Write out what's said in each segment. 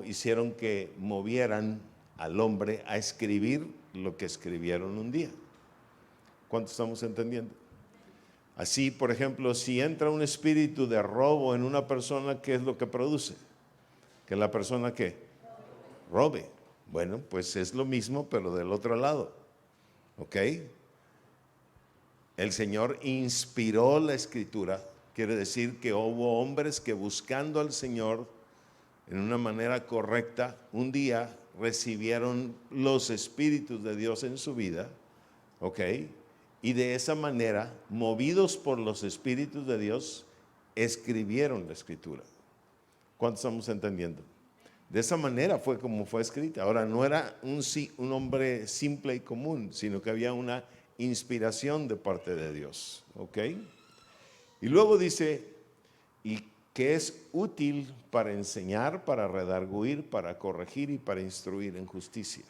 hicieron que movieran al hombre a escribir lo que escribieron un día. ¿Cuánto estamos entendiendo? Así, por ejemplo, si entra un espíritu de robo en una persona, ¿qué es lo que produce? Que la persona ¿qué? Robe. Bueno, pues es lo mismo, pero del otro lado. ¿Ok? El Señor inspiró la Escritura. Quiere decir que hubo hombres que buscando al Señor en una manera correcta, un día recibieron los espíritus de Dios en su vida. ¿Ok? Y de esa manera, movidos por los espíritus de Dios, escribieron la Escritura. ¿Cuánto estamos entendiendo? De esa manera fue como fue escrita. Ahora, no era un hombre simple y común, sino que había una inspiración de parte de Dios. ¿Ok? Y luego dice, y que es útil para enseñar, para redarguir, para corregir y para instruir en justicia.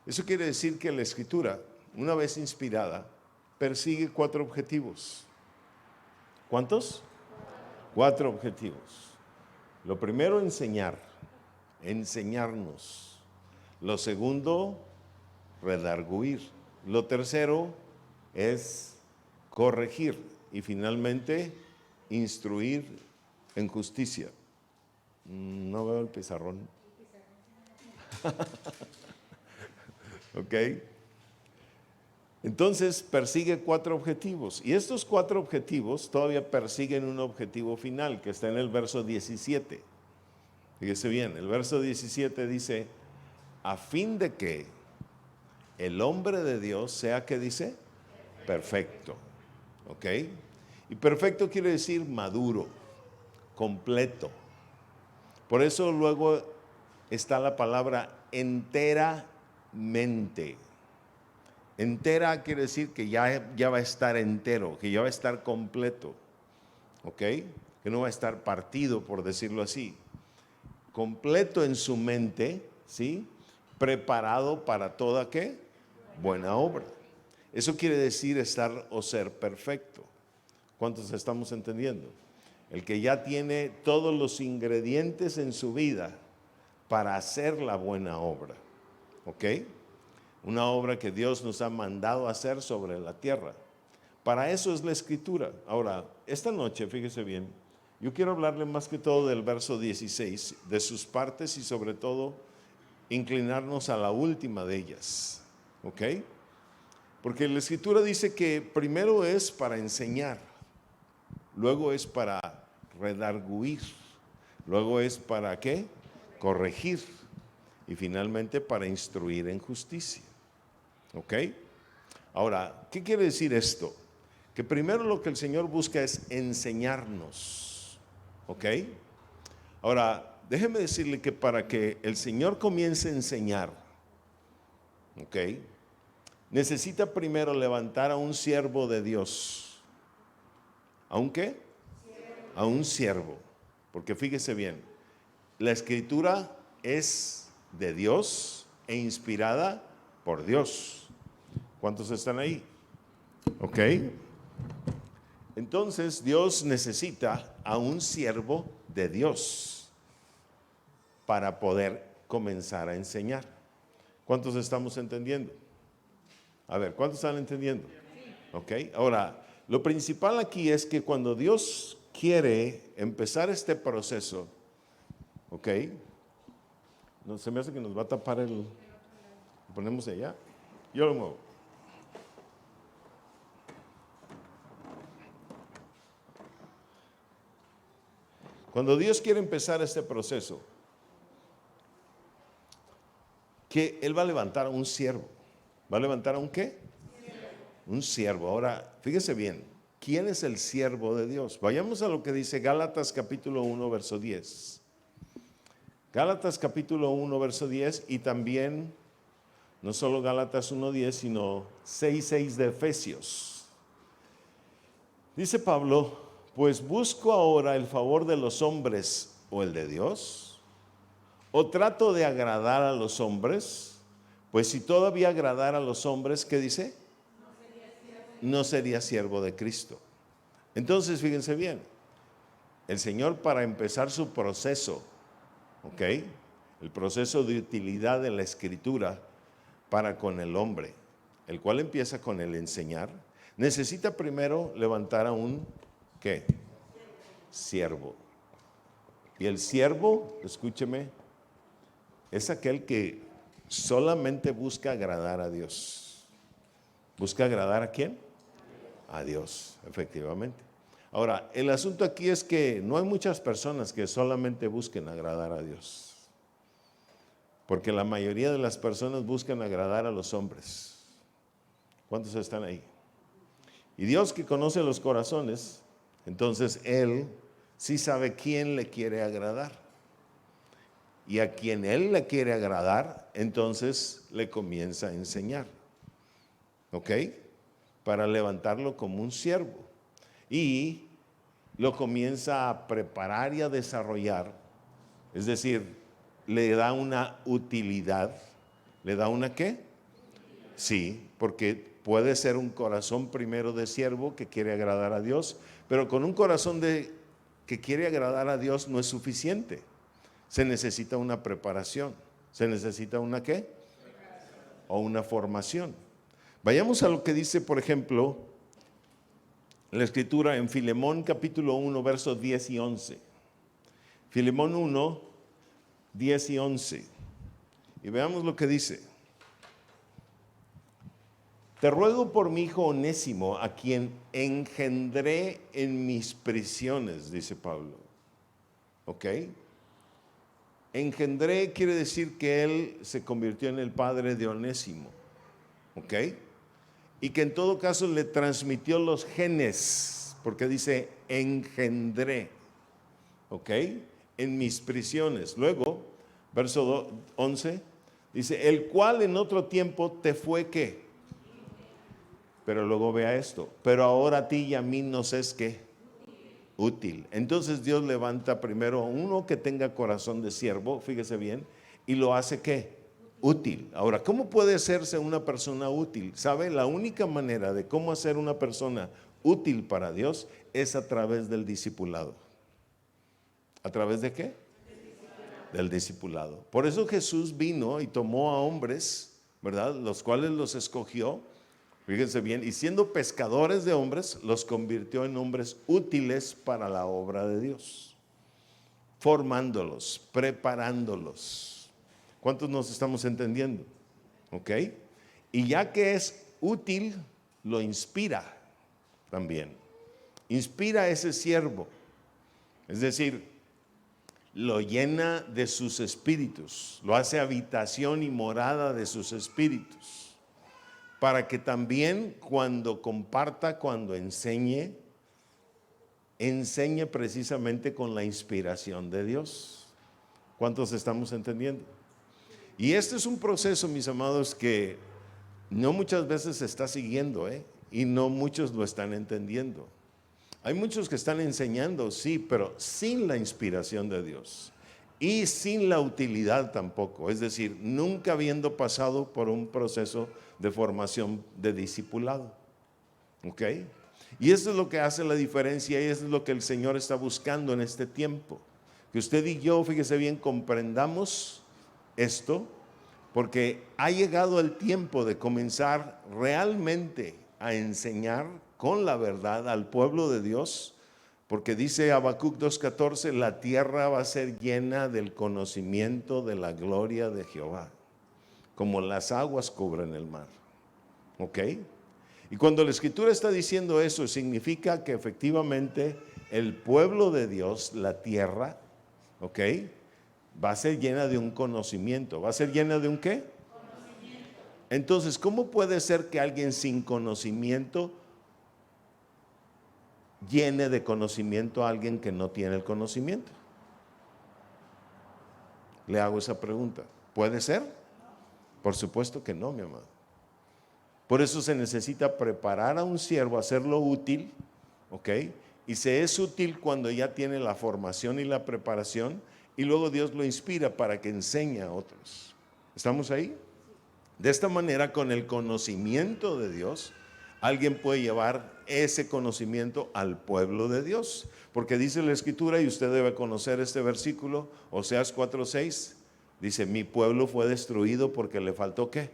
Eso quiere decir que la Escritura, una vez inspirada, persigue 4 objetivos. ¿Cuántos? 4 objetivos. Lo primero, enseñarnos. Lo segundo, redarguir. Lo tercero es corregir. Y finalmente, instruir en justicia. No veo el pizarrón. ¿Ok? Entonces persigue 4 objetivos. Y estos 4 objetivos todavía persiguen un objetivo final que está en el verso 17. Fíjese bien, el verso 17 dice, a fin de que el hombre de Dios sea, ¿qué dice? Perfecto. ¿Ok? Y perfecto quiere decir maduro, completo. Por eso luego está la palabra enteramente. Entera quiere decir que ya va a estar entero, que ya va a estar completo. ¿Ok? Que no va a estar partido, por decirlo así. Completo en su mente, ¿sí? Preparado para toda, ¿qué? Buena obra. Eso quiere decir estar o ser perfecto. ¿Cuántos estamos entendiendo? El que ya tiene todos los ingredientes en su vida para hacer la buena obra. ¿Ok? Una obra que Dios nos ha mandado a hacer sobre la tierra. Para eso es la Escritura. Ahora, esta noche, fíjese bien, yo quiero hablarle más que todo del verso 16, de sus partes y sobre todo inclinarnos a la última de ellas. ¿Ok? Porque la Escritura dice que primero es para enseñar, luego es para redarguir, luego es para ¿qué? Corregir y finalmente para instruir en justicia. ¿Ok? Ahora, ¿qué quiere decir esto? Que primero lo que el Señor busca es enseñarnos. ¿Ok? Ahora, déjeme decirle que para que el Señor comience a enseñar, ¿ok? Necesita primero levantar a un siervo de Dios. ¿A un qué? A un siervo. Porque fíjese bien, la Escritura es de Dios e inspirada por Dios. ¿Cuántos están ahí? ¿Ok? Entonces Dios necesita a un siervo de Dios para poder comenzar a enseñar. ¿Cuántos estamos entendiendo? A ver, ¿cuántos están entendiendo? ¿Ok? Ahora, lo principal aquí es que cuando Dios quiere empezar este proceso, ¿ok? No, se me hace que nos va a tapar el... ¿Lo ponemos allá? Yo lo muevo. Cuando Dios quiere empezar este proceso, que Él va a levantar a un siervo. ¿Va a levantar a un qué? Un siervo. Ahora, fíjese bien, ¿quién es el siervo de Dios? Vayamos a lo que dice Gálatas capítulo 1, verso 10. Gálatas capítulo 1, verso 10 y también, no solo Gálatas 1, 10, sino 6, 6 de Efesios. Dice Pablo, pues busco ahora el favor de los hombres o el de Dios, o trato de agradar a los hombres, pues si todavía agradara a los hombres, ¿qué dice? No sería siervo de Cristo. Entonces, fíjense bien, el Señor para empezar su proceso, ¿ok? el proceso de utilidad de la Escritura para con el hombre, el cual empieza con el enseñar, necesita primero levantar a un, ¿qué? Siervo. Y el siervo, escúcheme, es aquel que solamente busca agradar a Dios. ¿Busca agradar a quién? A Dios, efectivamente. Ahora, el asunto aquí es que no hay muchas personas que solamente busquen agradar a Dios. Porque la mayoría de las personas buscan agradar a los hombres. ¿Cuántos están ahí? Y Dios, que conoce los corazones, entonces Él sí sabe quién le quiere agradar. Y a quien Él le quiere agradar, entonces le comienza a enseñar. ¿Ok? Para levantarlo como un siervo. Y lo comienza a preparar y a desarrollar. Es decir, le da una utilidad. ¿Le da una qué? Sí, porque puede ser un corazón primero de siervo que quiere agradar a Dios, pero con un corazón que quiere agradar a Dios no es suficiente. Se necesita una preparación. ¿Se necesita una qué? O una formación. Vayamos a lo que dice, por ejemplo, la Escritura en Filemón capítulo 1, versos 10 y 11. Filemón 1, 10 y 11. Y veamos lo que dice. Te ruego por mi hijo Onésimo, a quien engendré en mis prisiones, dice Pablo. ¿Ok? Engendré quiere decir que él se convirtió en el padre de Onésimo. ¿Ok? Y que en todo caso le transmitió los genes, porque dice engendré. ¿Ok? En mis prisiones. Luego, verso 11, dice, el cual en otro tiempo te fue ¿qué? Pero luego vea esto, pero ahora a ti y a mí nos es ¿qué? Útil. Entonces Dios levanta primero a uno que tenga corazón de siervo, fíjese bien, y lo hace ¿qué? Útil. Ahora, ¿cómo puede hacerse una persona útil? ¿Sabe? La única manera de cómo hacer una persona útil para Dios es a través del discipulado. ¿A través de qué? Del discipulado. Por eso Jesús vino y tomó a hombres, ¿verdad? Los cuales los escogió, fíjense bien, y siendo pescadores de hombres, los convirtió en hombres útiles para la obra de Dios, formándolos, preparándolos. ¿Cuántos nos estamos entendiendo? ¿Ok? Y ya que es útil, lo inspira también. Inspira a ese siervo, es decir, lo llena de sus espíritus, lo hace habitación y morada de sus espíritus, para que también cuando comparta, cuando enseñe precisamente con la inspiración de Dios. ¿Cuántos estamos entendiendo? Y este es un proceso, mis amados, que no muchas veces se está siguiendo, y no muchos lo están entendiendo. Hay muchos que están enseñando, sí, pero sin la inspiración de Dios y sin la utilidad tampoco. Es decir, nunca habiendo pasado por un proceso de formación de discipulado. ¿Ok? Y eso es lo que hace la diferencia y eso es lo que el Señor está buscando en este tiempo. Que usted y yo, fíjese bien, comprendamos esto, porque ha llegado el tiempo de comenzar realmente a enseñar con la verdad al pueblo de Dios, porque dice Habacuc 2:14, la tierra va a ser llena del conocimiento de la gloria de Jehová, como las aguas cubren el mar. ¿Ok? Y cuando la Escritura está diciendo eso, significa que efectivamente el pueblo de Dios, la tierra, ¿ok?, va a ser llena de un conocimiento. ¿Va a ser llena de un qué? Conocimiento. Entonces, ¿cómo puede ser que alguien sin conocimiento llene de conocimiento a alguien que no tiene el conocimiento? Le hago esa pregunta. ¿Puede ser? Por supuesto que no, mi amado. Por eso se necesita preparar a un siervo, hacerlo útil, ¿ok? Y se es útil cuando ya tiene la formación y la preparación, y luego Dios lo inspira para que enseñe a otros. ¿Estamos ahí? De esta manera, con el conocimiento de Dios, alguien puede llevar ese conocimiento al pueblo de Dios. Porque dice la Escritura, y usted debe conocer este versículo, Oseas 4:6, Dice, mi pueblo fue destruido porque le faltó ¿qué?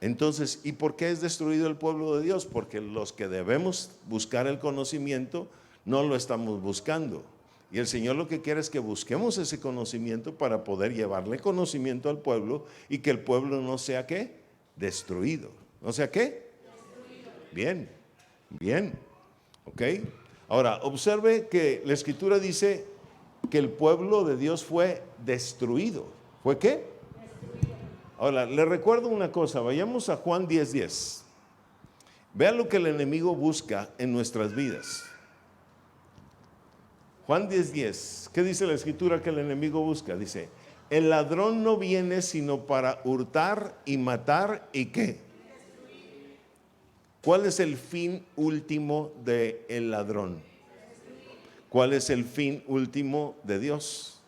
Entonces, ¿y por qué es destruido el pueblo de Dios? Porque los que debemos buscar el conocimiento no lo estamos buscando. Y el Señor lo que quiere es que busquemos ese conocimiento para poder llevarle conocimiento al pueblo y que el pueblo no sea ¿qué? Destruido. ¿No sea qué? Destruido. Bien, bien. ¿Ok? Ahora, observe que la Escritura dice que el pueblo de Dios fue destruido. ¿Fue qué? Ahora, le recuerdo una cosa, vayamos a Juan 10:10. Vean lo que el enemigo busca en nuestras vidas. Juan 10:10, ¿qué dice la Escritura que el enemigo busca? Dice, el ladrón no viene sino para hurtar y matar y ¿qué? ¿Cuál es el fin último del ladrón? ¿Cuál es el fin último de Dios?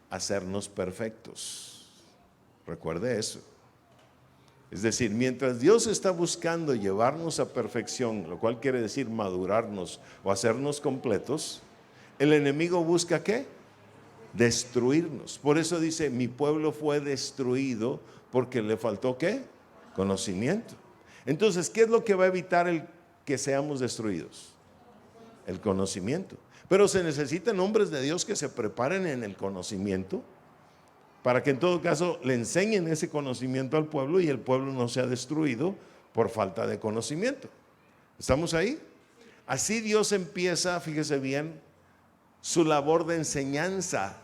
Hacernos perfectos. Recuerde eso. Es decir, mientras Dios está buscando llevarnos a perfección, lo cual quiere decir madurarnos o hacernos completos, el enemigo busca ¿qué? Destruirnos. Por eso dice, mi pueblo fue destruido porque le faltó ¿qué? Conocimiento. Entonces, ¿qué es lo que va a evitar el que seamos destruidos? El conocimiento. Pero se necesitan hombres de Dios que se preparen en el conocimiento para que en todo caso le enseñen ese conocimiento al pueblo y el pueblo no sea destruido por falta de conocimiento. ¿Estamos ahí? Así Dios empieza, fíjese bien, su labor de enseñanza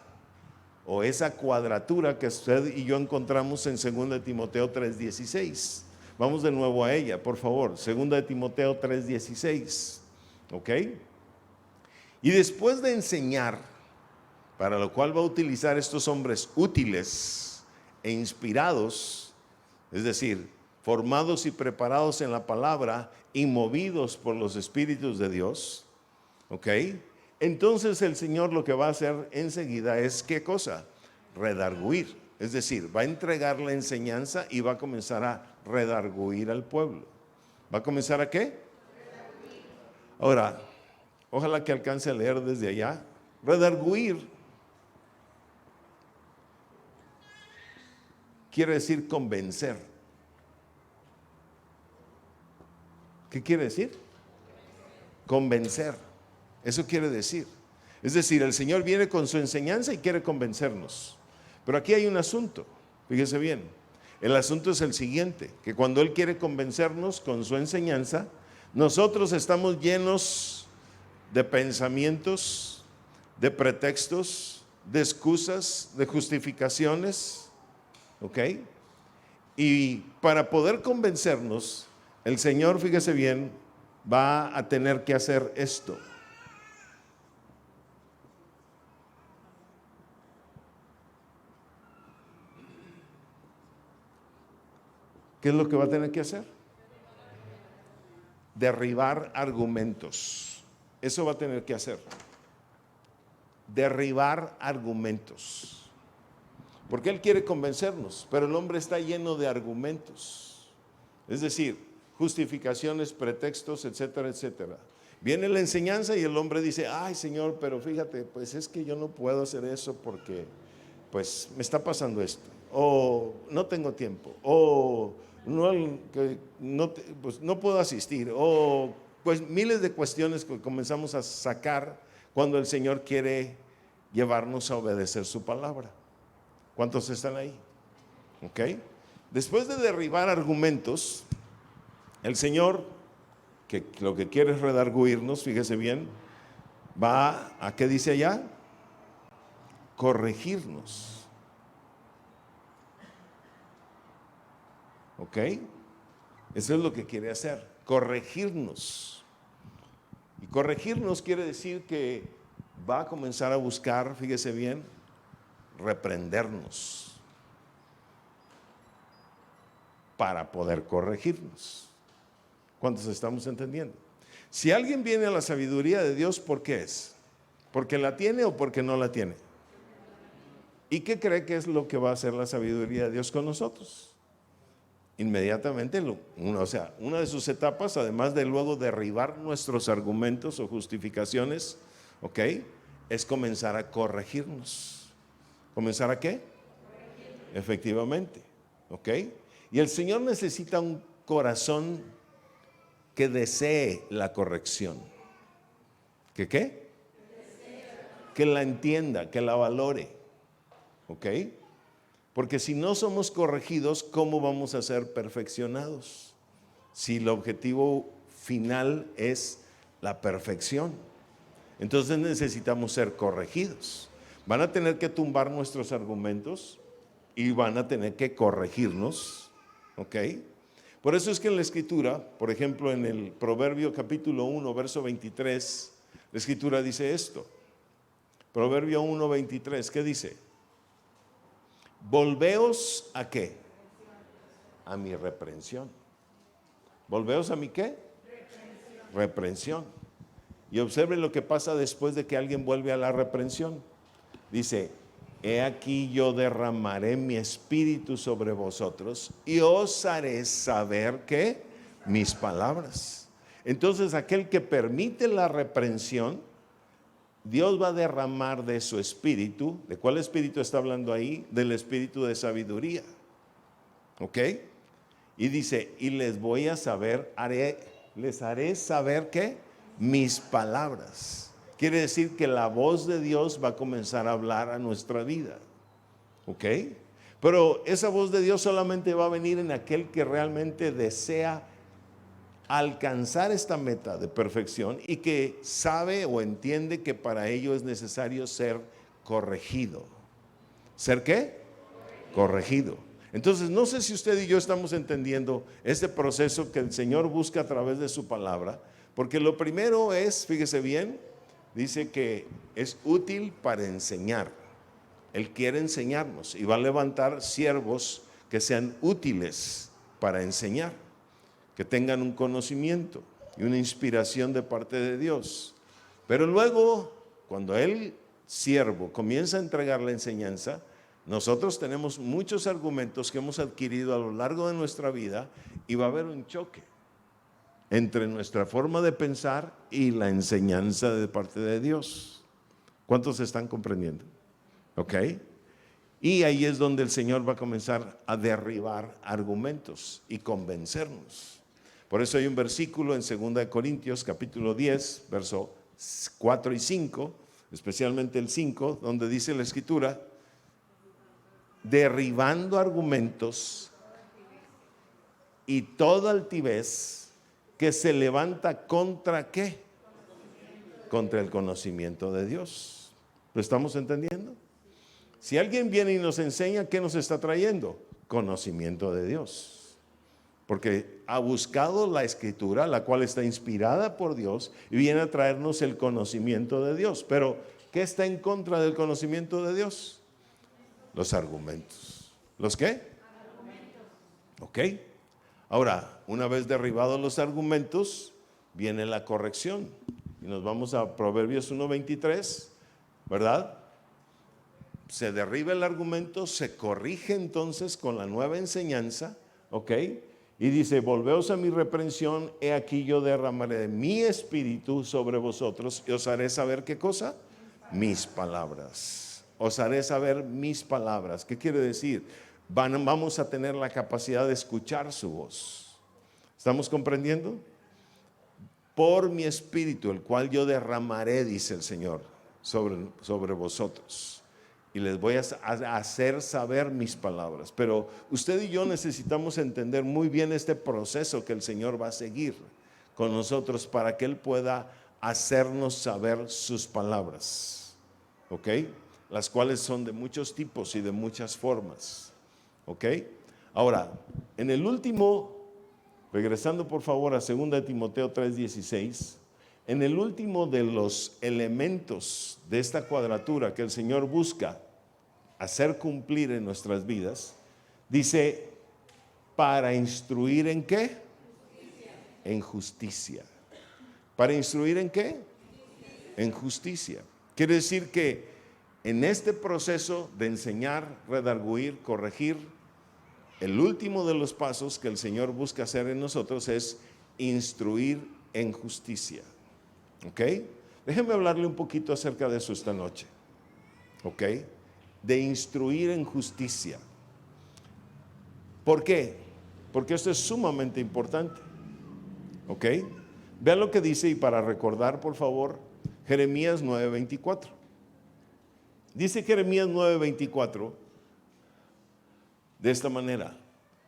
o esa cuadratura que usted y yo encontramos en 2 Timoteo 3:16. Vamos de nuevo a ella, por favor. 2 Timoteo 3:16. ¿Ok? Y después de enseñar, para lo cual va a utilizar estos hombres útiles e inspirados, es decir, formados y preparados en la palabra y movidos por los espíritus de Dios, ¿ok? Entonces el Señor lo que va a hacer enseguida es ¿qué cosa? Redarguir, es decir, va a entregar la enseñanza y va a comenzar a redarguir al pueblo. ¿Va a comenzar a qué? Ahora, ojalá que alcance a leer desde allá. Redarguir quiere decir convencer. ¿Qué quiere decir? Convencer. Eso quiere decir. Es decir, el Señor viene con su enseñanza y quiere convencernos. Pero aquí hay un asunto, fíjese bien. El asunto es el siguiente, que cuando Él quiere convencernos con su enseñanza, nosotros estamos llenos de pensamientos, de pretextos, de excusas, de justificaciones. ¿Ok? Y para poder convencernos, el Señor, fíjese bien, va a tener que hacer esto. ¿Qué es lo que va a tener que hacer? Derribar argumentos. Eso va a tener que hacer. Derribar argumentos. Porque Él quiere convencernos, pero el hombre está lleno de argumentos. Es decir, justificaciones, pretextos, etcétera, etcétera. Viene la enseñanza y el hombre dice, ay Señor, pero fíjate, pues es que yo no puedo hacer eso porque pues me está pasando esto. O no tengo tiempo. O pues no puedo asistir. O pues miles de cuestiones que comenzamos a sacar cuando el Señor quiere llevarnos a obedecer su palabra. ¿Cuántos están ahí? ¿Ok? Después de derribar argumentos, el Señor, que lo que quiere es redarguirnos, fíjese bien, va a, ¿qué dice allá? Corregirnos. ¿Ok? Eso es lo que quiere hacer, corregirnos. Y corregirnos quiere decir que va a comenzar a buscar, fíjese bien, reprendernos para poder corregirnos. ¿Cuántos estamos entendiendo? Si alguien viene a la sabiduría de Dios, ¿por qué es? ¿Porque la tiene o porque no la tiene? ¿Y qué cree que es lo que va a hacer la sabiduría de Dios con nosotros? Inmediatamente, una de sus etapas, además de luego derribar nuestros argumentos o justificaciones, ¿ok? es comenzar a corregirnos. ¿Comenzar a qué? Efectivamente, ¿ok? Y el Señor necesita un corazón que desee la corrección. ¿Que qué? Que la entienda, que la valore, ¿ok? Porque si no somos corregidos, ¿cómo vamos a ser perfeccionados? Si el objetivo final es la perfección. Entonces necesitamos ser corregidos. Van a tener que tumbar nuestros argumentos y van a tener que corregirnos, ¿ok? Por eso es que en la Escritura, por ejemplo en el Proverbio capítulo 1, verso 23, la Escritura dice esto. Proverbio 1, 23, ¿qué dice? Volveos ¿a qué? A mi reprensión. ¿Volveos a mi qué? Reprensión. Y observen lo que pasa después de que alguien vuelve a la reprensión. Dice, he aquí yo derramaré mi espíritu sobre vosotros y os haré saber ¿qué? Mis palabras. Entonces aquel que permite la reprensión, Dios va a derramar de su espíritu. ¿De cuál espíritu está hablando ahí? Del espíritu de sabiduría. ¿Ok? Y dice, y les voy a saber, les haré saber ¿qué? Mis palabras. Quiere decir que la voz de Dios va a comenzar a hablar a nuestra vida. ¿Ok? Pero esa voz de Dios solamente va a venir en aquel que realmente desea alcanzar esta meta de perfección y que sabe o entiende que para ello es necesario ser corregido. ¿Ser qué? Corregido. Entonces, no sé si usted y yo estamos entendiendo este proceso que el Señor busca a través de su palabra, porque lo primero es, fíjese bien, dice que es útil para enseñar. Él quiere enseñarnos y va a levantar siervos que sean útiles para enseñar, que tengan un conocimiento y una inspiración de parte de Dios. Pero luego, cuando el siervo comienza a entregar la enseñanza, nosotros tenemos muchos argumentos que hemos adquirido a lo largo de nuestra vida y va a haber un choque entre nuestra forma de pensar y la enseñanza de parte de Dios. ¿Cuántos están comprendiendo? ¿Ok? Y ahí es donde el Señor va a comenzar a derribar argumentos y convencernos. Por eso hay un versículo en 2 Corintios capítulo 10, verso 4 y 5, especialmente el 5, donde dice la Escritura, derribando argumentos y toda altivez que se levanta contra ¿qué? Contra el conocimiento de Dios. ¿Lo estamos entendiendo? Si alguien viene y nos enseña, ¿qué nos está trayendo? Conocimiento de Dios. Porque ha buscado la Escritura, la cual está inspirada por Dios, y viene a traernos el conocimiento de Dios. Pero, ¿qué está en contra del conocimiento de Dios? Los argumentos. ¿Los qué? Ok. Ahora, una vez derribados los argumentos, viene la corrección. Y nos vamos a Proverbios 1:23, ¿verdad? Se derriba el argumento, se corrige entonces con la nueva enseñanza, ¿ok? Y dice, volveos a mi reprensión, he aquí yo derramaré mi espíritu sobre vosotros y os haré saber ¿qué cosa? Mis palabras. Os haré saber mis palabras. ¿Qué quiere decir? Vamos a tener la capacidad de escuchar su voz. ¿Estamos comprendiendo? Por mi espíritu, el cual yo derramaré, dice el Señor, sobre vosotros. Y les voy a hacer saber mis palabras. Pero usted y yo necesitamos entender muy bien este proceso que el Señor va a seguir con nosotros para que Él pueda hacernos saber sus palabras. ¿Ok? Las cuales son de muchos tipos y de muchas formas. ¿Ok? Ahora, en el último, regresando por favor a 2 Timoteo 3:16, en el último de los elementos de esta cuadratura que el Señor busca hacer cumplir en nuestras vidas, dice, para instruir ¿en qué? Justicia. En justicia. ¿Para instruir en qué? En justicia. Quiere decir que en este proceso de enseñar, redarguir, corregir, el último de los pasos que el Señor busca hacer en nosotros es instruir en justicia. ¿Ok? Déjeme hablarle un poquito acerca de eso esta noche, ¿ok? De instruir en justicia. ¿Por qué? Porque esto es sumamente importante, ¿ok? Vean lo que dice, y para recordar, por favor, Jeremías 9:24. Dice Jeremías 9:24 de esta manera: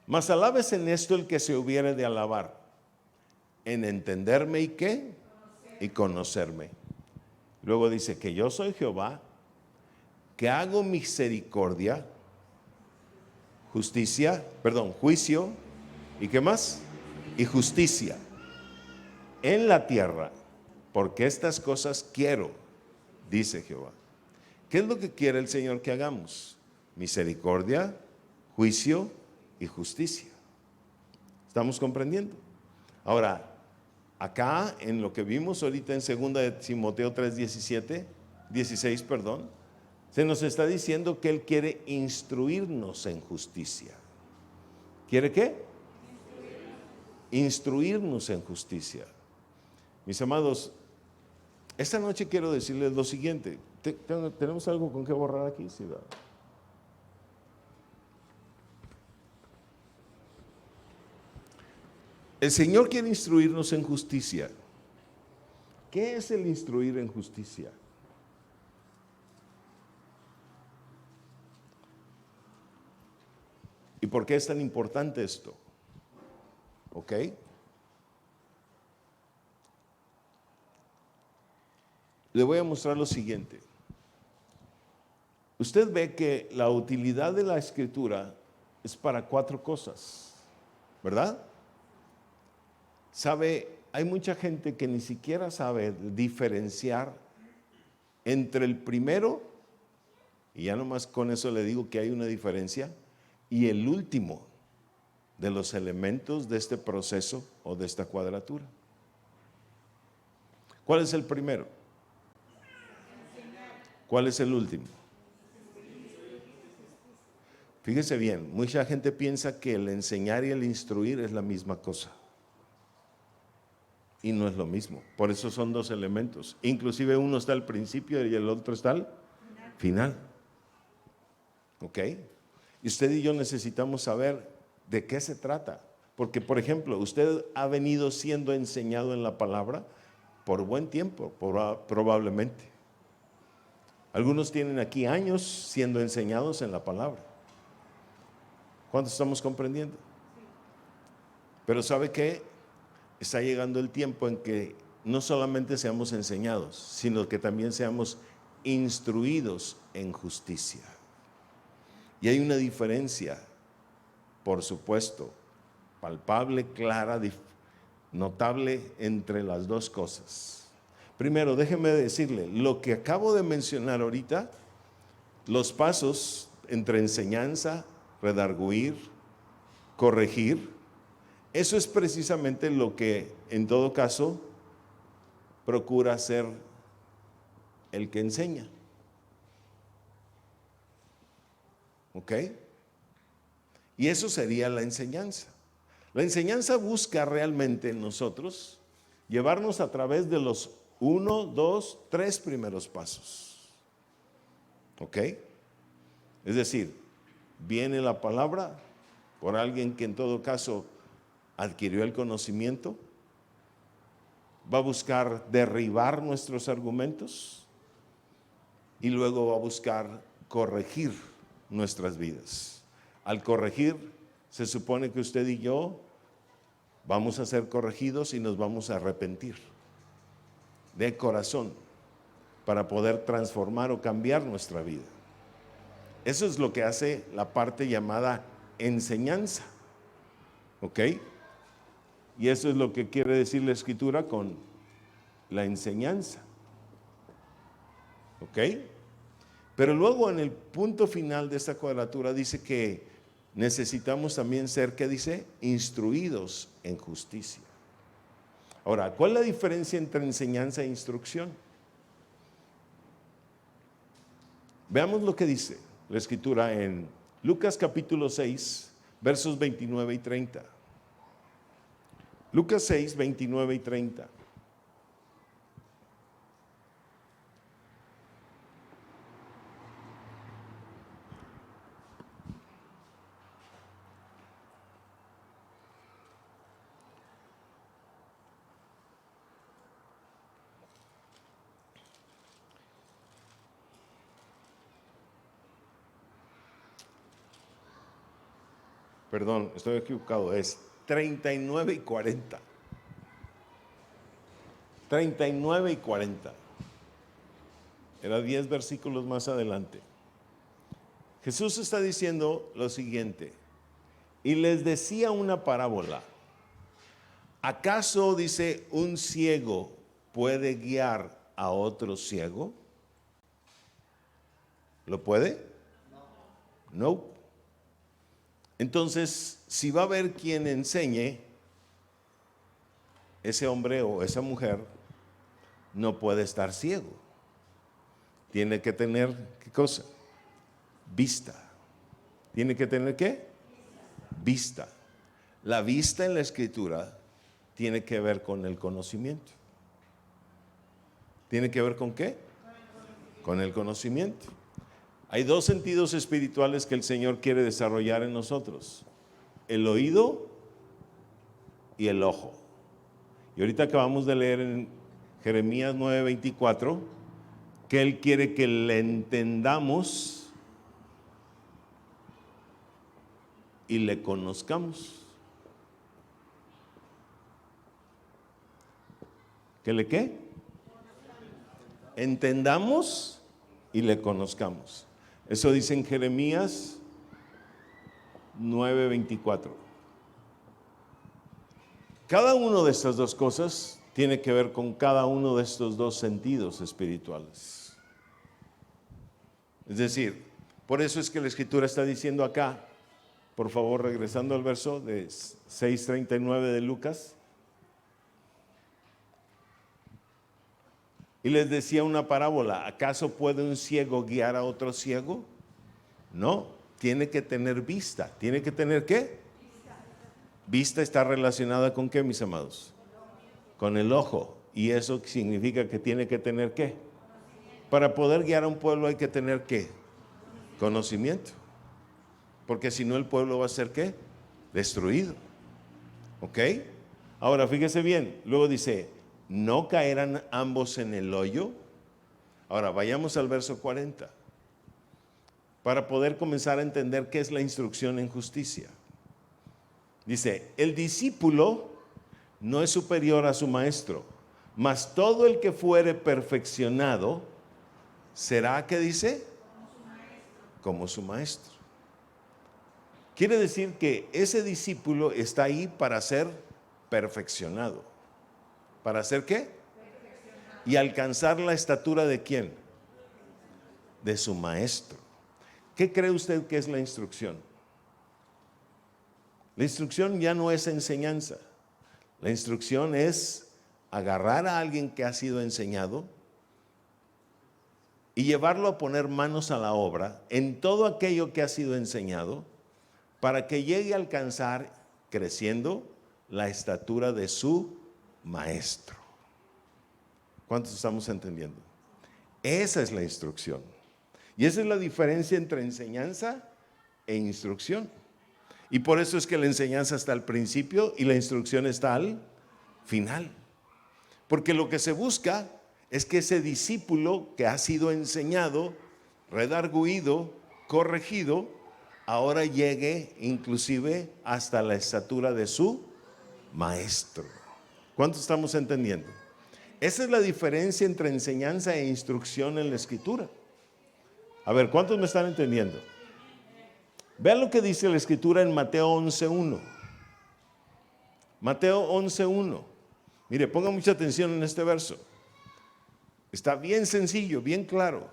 mas alabes en esto el que se hubiere de alabar, en entenderme y qué, y conocerme. Luego dice que yo soy Jehová, que hago misericordia, juicio, ¿y qué más? Y justicia en la tierra, porque estas cosas quiero, dice Jehová. ¿Qué es lo que quiere el Señor que hagamos? Misericordia, juicio y justicia. ¿Estamos comprendiendo? Ahora, acá en lo que vimos ahorita en 2 de Timoteo 16, se nos está diciendo que Él quiere instruirnos en justicia. ¿Quiere qué? Instruirnos en justicia. Mis amados, esta noche quiero decirles lo siguiente. ¿Tenemos algo con qué borrar aquí? Sí, ¿verdad? El Señor quiere instruirnos en justicia. ¿Qué es el instruir en justicia? ¿Y por qué es tan importante esto? ¿Ok? Le voy a mostrar lo siguiente. Usted ve que la utilidad de la Escritura es para 4 cosas, ¿verdad? Sabe, hay mucha gente que ni siquiera sabe diferenciar entre el primero, y ya nomás con eso le digo que hay una diferencia, y el último de los elementos de este proceso o de esta cuadratura. ¿Cuál es el primero? ¿Cuál es el último? Fíjese bien, mucha gente piensa que el enseñar y el instruir es la misma cosa. Y no es lo mismo. Por eso son 2 elementos. Inclusive uno está al principio y el otro está al final. ¿Ok? Y usted y yo necesitamos saber de qué se trata. Porque, por ejemplo, usted ha venido siendo enseñado en la palabra por buen tiempo, probablemente. Algunos tienen aquí años siendo enseñados en la palabra. ¿Cuántos estamos comprendiendo? Pero ¿sabe qué? Está llegando el tiempo en que no solamente seamos enseñados, sino que también seamos instruidos en justicia. Y hay una diferencia, por supuesto, palpable, clara, notable entre las 2 cosas. Primero, déjeme decirle, lo que acabo de mencionar ahorita, los pasos entre enseñanza, redarguir, corregir, eso es precisamente lo que en todo caso procura hacer el que enseña. ¿Ok? Y eso sería la enseñanza. La enseñanza busca realmente en nosotros llevarnos a través de los 1, 2, 3 primeros pasos. ¿Ok? Es decir, viene la palabra por alguien que en todo caso adquirió el conocimiento, va a buscar derribar nuestros argumentos y luego va a buscar corregir nuestras vidas. Al corregir, se supone que usted y yo vamos a ser corregidos y nos vamos a arrepentir de corazón para poder transformar o cambiar nuestra vida. Eso es lo que hace la parte llamada enseñanza. ¿Ok? Y eso es lo que quiere decir la Escritura con la enseñanza. ¿Ok? Pero luego en el punto final de esta cuadratura dice que necesitamos también ser, ¿qué dice? Instruidos en justicia. Ahora, ¿cuál es la diferencia entre enseñanza e instrucción? Veamos lo que dice la Escritura en Lucas capítulo 6, versos 29 y 30. Lucas 6, 29 y 30. Perdón, estoy equivocado, es 39 y 40. 39 y 40. Era 10 versículos más adelante. Jesús está diciendo lo siguiente, y les decía una parábola. ¿Acaso, dice, un ciego puede guiar a otro ciego? ¿Lo puede? No. Entonces, si va a haber quien enseñe, ese hombre o esa mujer no puede estar ciego. Tiene que tener, ¿qué cosa? Vista. ¿Tiene que tener qué? Vista. La vista en la Escritura tiene que ver con el conocimiento. ¿Tiene que ver con qué? Con el conocimiento. Hay dos sentidos espirituales que el Señor quiere desarrollar en nosotros: el oído y el ojo. Y ahorita acabamos de leer en Jeremías 9:24 que Él quiere que le entendamos y le conozcamos. ¿Que le qué? Entendamos y le conozcamos. Eso dice en Jeremías 9:24. Cada una de estas dos cosas tiene que ver con cada uno de estos dos sentidos espirituales. Es decir, por eso es que la Escritura está diciendo acá, por favor, regresando al verso de 6:39 de Lucas. Y les decía una parábola: ¿acaso puede un ciego guiar a otro ciego? No, tiene que tener vista. ¿Tiene que tener qué? Vista está relacionada con qué, mis amados? Con el ojo. ¿Y eso significa que tiene que tener qué? Para poder guiar a un pueblo hay que tener qué? Conocimiento. Porque si no, el pueblo va a ser ¿qué? Destruido. ¿Ok? Ahora fíjese bien, luego dice, ¿no caerán ambos en el hoyo? Ahora vayamos al verso 40 para poder comenzar a entender qué es la instrucción en justicia. Dice, el discípulo no es superior a su maestro, mas todo el que fuere perfeccionado será, ¿qué dice? Como su maestro. Quiere decir que ese discípulo está ahí para ser perfeccionado. ¿Para hacer qué? Y alcanzar la estatura ¿de quién? De su maestro. ¿Qué cree usted que es la instrucción? La instrucción ya no es enseñanza. La instrucción es agarrar a alguien que ha sido enseñado y llevarlo a poner manos a la obra en todo aquello que ha sido enseñado para que llegue a alcanzar, creciendo, la estatura de su maestro. ¿Cuántos estamos entendiendo? Esa es la instrucción. Y esa es la diferencia entre enseñanza e instrucción. Y por eso es que la enseñanza está al principio y la instrucción está al final. Porque lo que se busca es que ese discípulo que ha sido enseñado, redarguido, corregido, ahora llegue inclusive hasta la estatura de su maestro. ¿Cuánto estamos entendiendo? Esa es la diferencia entre enseñanza e instrucción en la Escritura. A ver, ¿cuántos me están entendiendo? Vean lo que dice la Escritura en Mateo 11:1. Mateo 11:1. Mire, ponga mucha atención en este verso. Está bien sencillo, bien claro.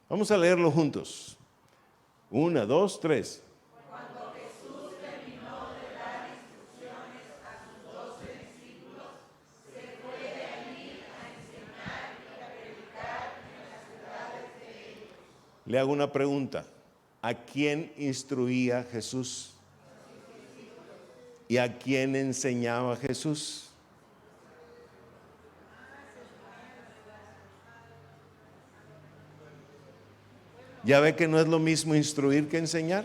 Vamos a leerlo juntos. 1, 2, 3. Cuando Jesús terminó de dar instrucciones a sus 12 discípulos, se fue de allí a enseñar y a predicar en las ciudades de ellos. Le hago una pregunta. ¿A quién instruía Jesús? ¿Y a quién enseñaba Jesús? ¿Ya ve que no es lo mismo instruir que enseñar?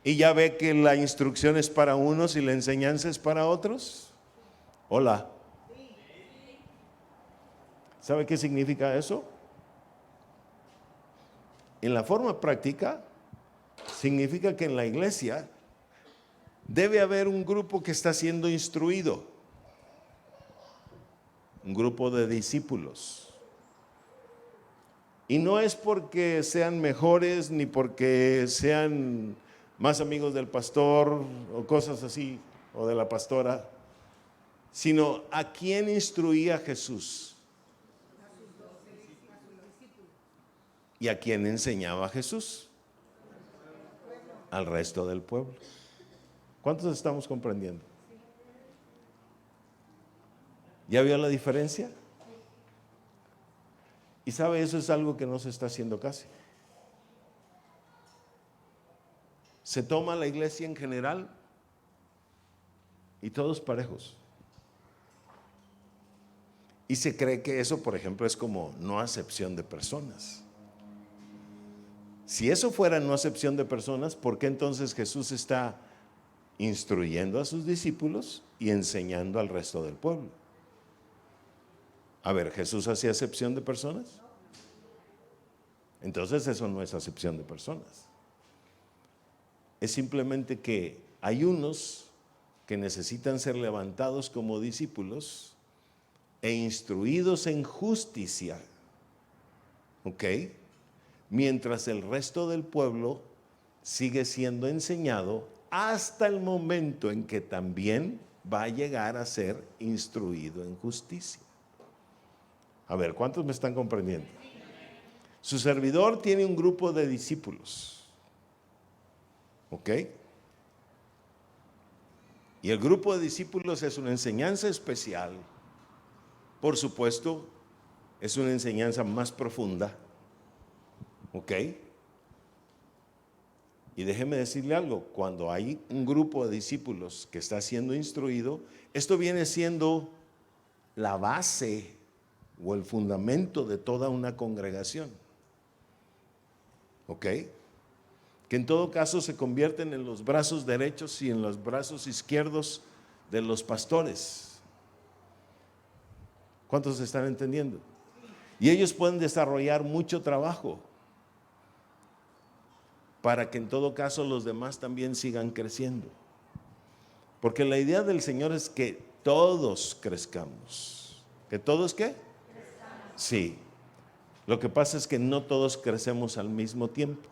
¿Y ya ve que la instrucción es para unos y la enseñanza es para otros? Hola. ¿Sabe qué significa eso? En la forma práctica, significa que en la iglesia debe haber un grupo que está siendo instruido, un grupo de discípulos. Y no es porque sean mejores ni porque sean más amigos del pastor o cosas así, o de la pastora, sino a quién instruía Jesús y a quién enseñaba Jesús, al resto del pueblo. ¿Cuántos estamos comprendiendo? ¿Ya vio la diferencia? Y sabe, eso es algo que no se está haciendo casi. Se toma la iglesia en general y todos parejos. Y se cree que eso, por ejemplo, es como no acepción de personas. Si eso fuera no acepción de personas, ¿por qué entonces Jesús está instruyendo a sus discípulos y enseñando al resto del pueblo? A ver, ¿Jesús hacía acepción de personas? Entonces eso no es acepción de personas. Es simplemente que hay unos que necesitan ser levantados como discípulos e instruidos en justicia, ¿ok? Mientras el resto del pueblo sigue siendo enseñado hasta el momento en que también va a llegar a ser instruido en justicia. A ver, ¿cuántos me están comprendiendo? Su servidor tiene un grupo de discípulos, ¿ok? Y el grupo de discípulos es una enseñanza especial. Por supuesto, es una enseñanza más profunda, ¿ok? Y déjeme decirle algo, cuando hay un grupo de discípulos que está siendo instruido, esto viene siendo la base o el fundamento de toda una congregación, ¿ok? Que en todo caso se convierten en los brazos derechos y en los brazos izquierdos de los pastores. ¿Cuántos están entendiendo? Y ellos pueden desarrollar mucho trabajo para que en todo caso los demás también sigan creciendo. Porque la idea del Señor es que todos crezcamos. ¿Que todos qué? Crezcamos. Sí. Lo que pasa es que no todos crecemos al mismo tiempo,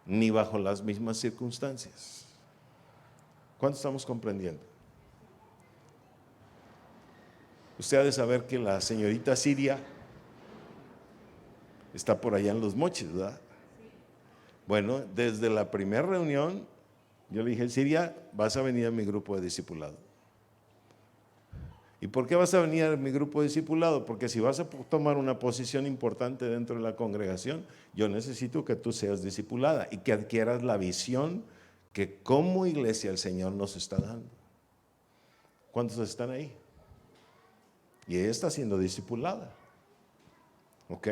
ni bajo las mismas circunstancias. ¿Cuánto estamos comprendiendo? Usted ha de saber que la señorita Siria está por allá en Los Mochis, ¿verdad? Bueno, desde la primera reunión, yo le dije, Siria, vas a venir a mi grupo de discipulado. ¿Y por qué vas a venir a mi grupo de discipulado? Porque si vas a tomar una posición importante dentro de la congregación, yo necesito que tú seas discipulada y que adquieras la visión que como iglesia el Señor nos está dando. ¿Cuántos están ahí? Y ella está siendo discipulada. ¿Ok?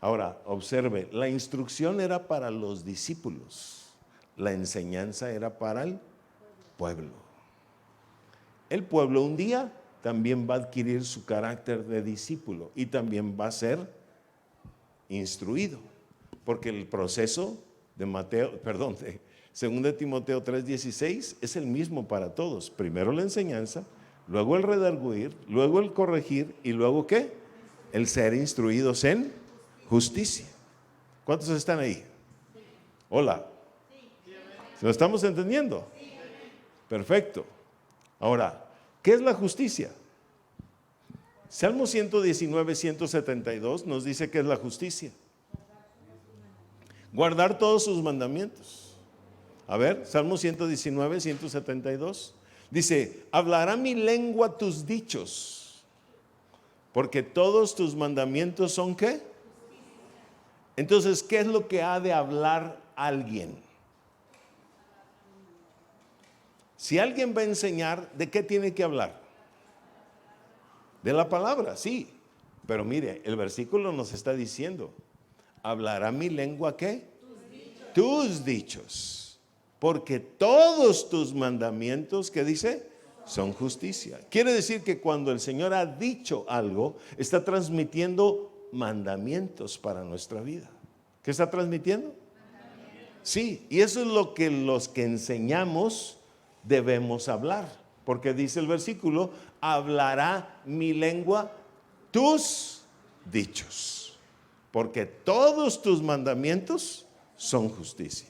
Ahora, observe, la instrucción era para los discípulos, la enseñanza era para el pueblo. El pueblo un día también va a adquirir su carácter de discípulo y también va a ser instruido, porque el proceso de 2 Timoteo 3:16 es el mismo para todos. Primero la enseñanza, luego el redarguir, luego el corregir y luego ¿qué? El ser instruidos en justicia. ¿Cuántos están ahí? Hola. ¿Lo estamos entendiendo? Perfecto. Ahora, ¿qué es la justicia? Salmo 119, 172 nos dice que es la justicia. Guardar todos sus mandamientos. A ver, Salmo 119, 172. Dice, hablará mi lengua tus dichos, porque todos tus mandamientos son ¿qué? Entonces, ¿qué es lo que ha de hablar alguien? Si alguien va a enseñar, ¿de qué tiene que hablar? De la palabra, sí. Pero mire, el versículo nos está diciendo, ¿hablará mi lengua qué? Tus dichos. Porque todos tus mandamientos, ¿qué dice? Son justicia. Quiere decir que cuando el Señor ha dicho algo, está transmitiendo mandamientos para nuestra vida. ¿Qué está transmitiendo? Sí, y eso es lo que los que enseñamos debemos hablar. Porque dice el versículo, hablará mi lengua tus dichos. Porque todos tus mandamientos son justicia.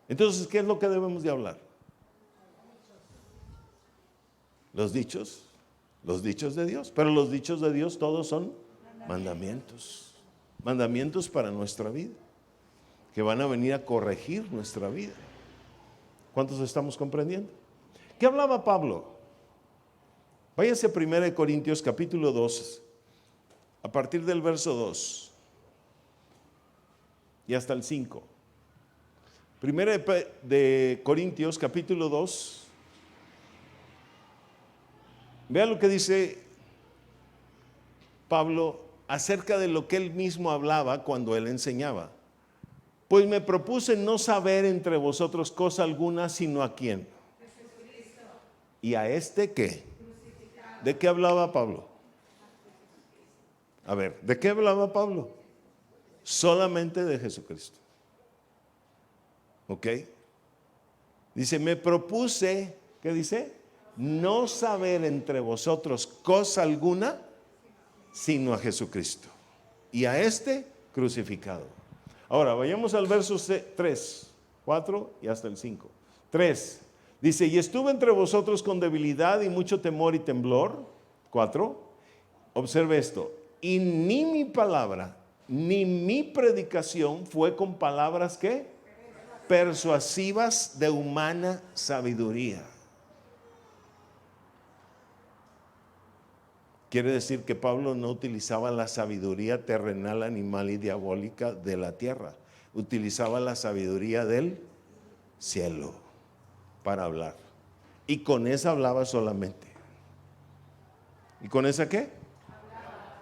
Entonces, ¿qué es lo que debemos de hablar? Los dichos de Dios. Pero los dichos de Dios todos son mandamientos. Mandamientos para nuestra vida, que van a venir a corregir nuestra vida. ¿Cuántos estamos comprendiendo? ¿Qué hablaba Pablo? Váyase a 1 Corintios capítulo 2, a partir del verso 2 y hasta el 5. 1 de Corintios capítulo 2. Vea lo que dice Pablo acerca de lo que él mismo hablaba cuando él enseñaba. Pues me propuse no saber entre vosotros cosa alguna, sino a quién. Jesucristo. ¿Y a este qué? Crucificado. ¿De qué hablaba Pablo? A ver, ¿de qué hablaba Pablo? Solamente de Jesucristo. ¿Ok? Dice, me propuse, ¿qué dice? No saber entre vosotros cosa alguna, sino a Jesucristo. Y a este crucificado. Ahora, vayamos al verso 3, 4 y hasta el 5. 3. Dice, y estuve entre vosotros con debilidad y mucho temor y temblor. 4. Observe esto. Y ni mi palabra, ni mi predicación fue con palabras, ¿qué? Persuasivas de humana sabiduría. Quiere decir que Pablo no utilizaba la sabiduría terrenal, animal y diabólica de la tierra. Utilizaba la sabiduría del cielo para hablar. Y con esa hablaba solamente. ¿Y con esa qué?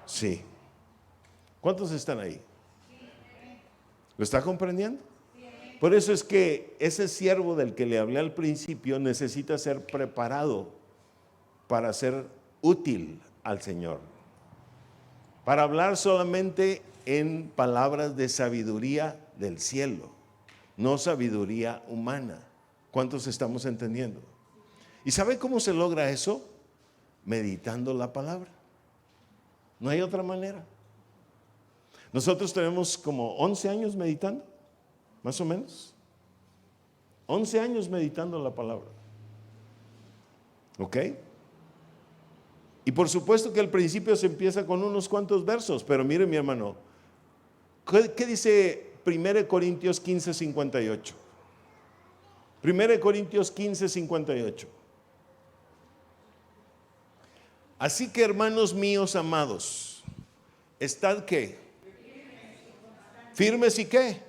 Sí. ¿Cuántos están ahí? ¿Lo está comprendiendo? Por eso es que ese siervo del que le hablé al principio necesita ser preparado para ser útil al Señor, para hablar solamente en palabras de sabiduría del cielo, no sabiduría humana. ¿Cuántos estamos entendiendo? ¿Y sabe cómo se logra eso? Meditando la palabra. No hay otra manera. Nosotros tenemos como 11 años meditando, más o menos. 11 años meditando la palabra. ¿Ok? Y por supuesto que al principio se empieza con unos cuantos versos, pero mire mi hermano, ¿qué dice 1 Corintios 15, 58? 1 Corintios 15, 58. Así que hermanos míos amados, ¿estad qué? ¿Firmes y qué?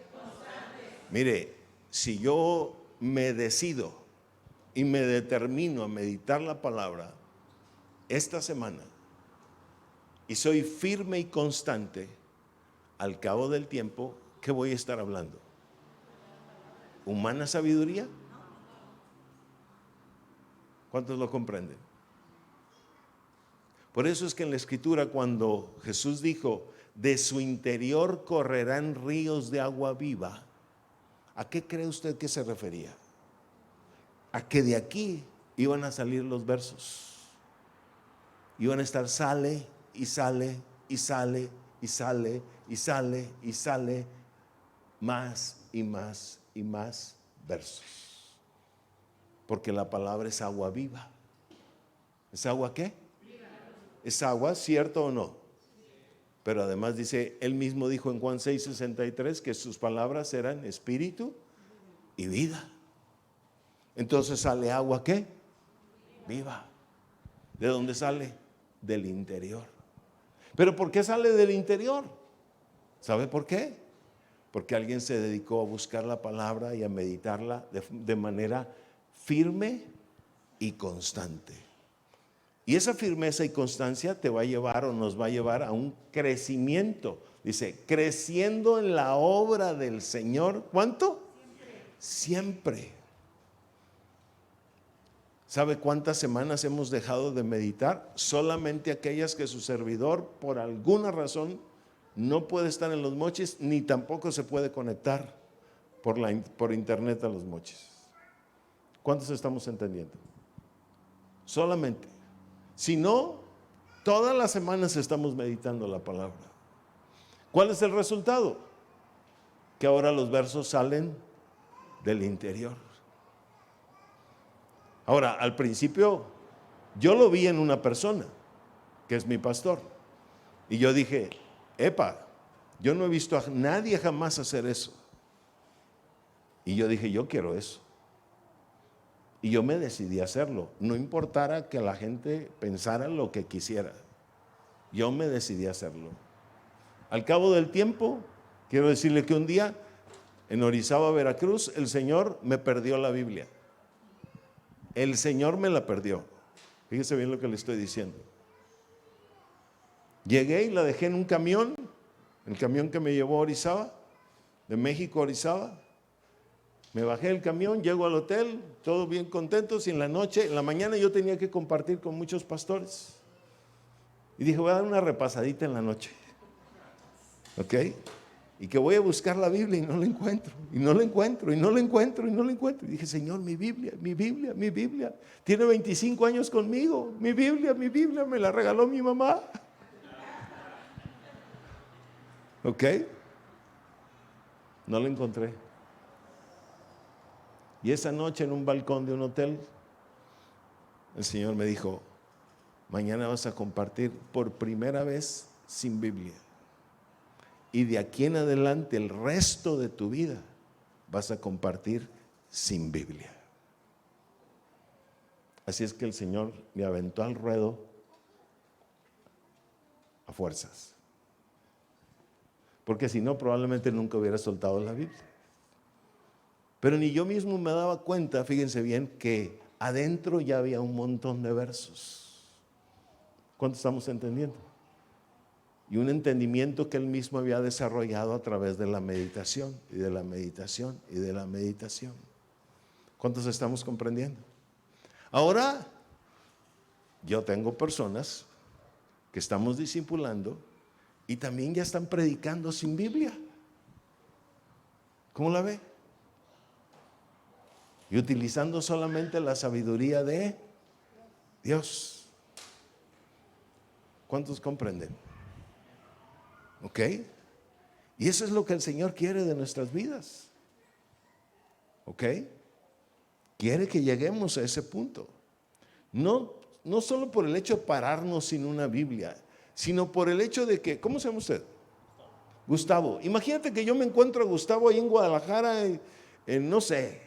Mire, si yo me decido y me determino a meditar la palabra esta semana y soy firme y constante, al cabo del tiempo, ¿qué voy a estar hablando? ¿Humana sabiduría? ¿Cuántos lo comprenden? Por eso es que en la Escritura, cuando Jesús dijo, de su interior correrán ríos de agua viva, ¿a qué cree usted que se refería? A que de aquí iban a salir los versos. Iban a estar sale y sale y sale y sale y sale y sale más y más y más versos. Porque la palabra es agua viva. ¿Es agua qué? ¿Es agua, cierto o no? Pero además dice, él mismo dijo en Juan 6:63 que sus palabras eran espíritu y vida. Entonces sale agua ¿qué? Viva. ¿De dónde sale? Del interior. ¿Pero por qué sale del interior? ¿Sabe por qué? Porque alguien se dedicó a buscar la palabra y a meditarla de manera firme y constante. Y esa firmeza y constancia te va a llevar o nos va a llevar a un crecimiento. Dice, creciendo en la obra del Señor. ¿Cuánto? Siempre. ¿Sabe cuántas semanas hemos dejado de meditar? Solamente aquellas que su servidor, por alguna razón, no puede estar en Los Mochis, ni tampoco se puede conectar, por internet a Los Mochis. ¿Cuántos estamos entendiendo? Solamente. Si no, todas las semanas estamos meditando la palabra. ¿Cuál es el resultado? Que ahora los versos salen del interior. Ahora, al principio, yo lo vi en una persona, que es mi pastor. Y yo dije, epa, yo no he visto a nadie jamás hacer eso. Y yo dije, yo quiero eso. Y yo me decidí a hacerlo. No importara que la gente pensara lo que quisiera. Yo me decidí a hacerlo. Al cabo del tiempo, quiero decirle que un día, en Orizaba, Veracruz, el Señor me perdió la Biblia. El Señor me la perdió. Fíjese bien lo que le estoy diciendo. Llegué y la dejé en un camión, el camión que me llevó a Orizaba, de México a Orizaba. Me bajé del camión, llego al hotel, todos bien contentos, y en la mañana yo tenía que compartir con muchos pastores. Y dije, voy a dar una repasadita en la noche. ¿Ok? Y que voy a buscar la Biblia y no la encuentro, y no la encuentro, y no la encuentro, y no la encuentro. Y dije, Señor, mi Biblia, mi Biblia, mi Biblia. Tiene 25 años conmigo. Mi Biblia, me la regaló mi mamá. ¿Ok? No la encontré. Y esa noche en un balcón de un hotel, el Señor me dijo, mañana vas a compartir por primera vez sin Biblia. Y de aquí en adelante, el resto de tu vida, vas a compartir sin Biblia. Así es que el Señor me aventó al ruedo a fuerzas. Porque si no, probablemente nunca hubiera soltado la Biblia. Pero ni yo mismo me daba cuenta, fíjense bien, que adentro ya había un montón de versos. ¿Cuánto estamos entendiendo? Y un entendimiento que él mismo había desarrollado a través de la meditación, y de la meditación, y de la meditación. ¿Cuántos estamos comprendiendo? Ahora, yo tengo personas que estamos discipulando y también ya están predicando sin Biblia. ¿Cómo la ve? Y utilizando solamente la sabiduría de Dios. ¿Cuántos comprenden? ¿Ok? Y eso es lo que el Señor quiere de nuestras vidas. ¿Ok? Quiere que lleguemos a ese punto. No solo por el hecho de pararnos sin una Biblia, sino por el hecho de que, ¿cómo se llama usted? Gustavo. Imagínate que yo me encuentro a Gustavo ahí en Guadalajara, no sé,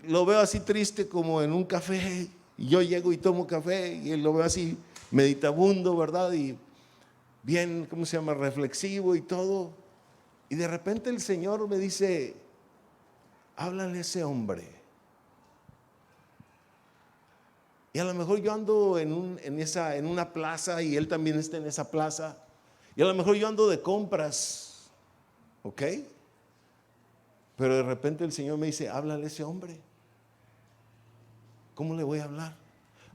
lo veo así triste como en un café, y yo llego y tomo café, y él lo veo así meditabundo, ¿verdad? Y bien, ¿cómo se llama? Reflexivo y todo. Y de repente el Señor me dice, háblale a ese hombre. Y a lo mejor yo ando en una plaza y él también está en esa plaza. Y a lo mejor yo ando de compras, ¿ok? Pero de repente el Señor me dice, háblale a ese hombre. ¿Cómo le voy a hablar?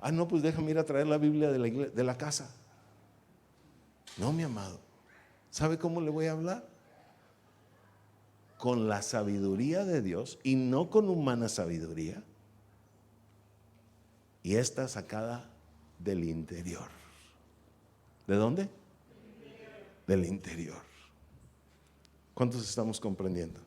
Ah, no, pues déjame ir a traer la Biblia de la casa. No, mi amado. ¿Sabe cómo le voy a hablar? Con la sabiduría de Dios y no con humana sabiduría. Y esta sacada del interior. ¿De dónde? Del interior. ¿Cuántos estamos comprendiendo?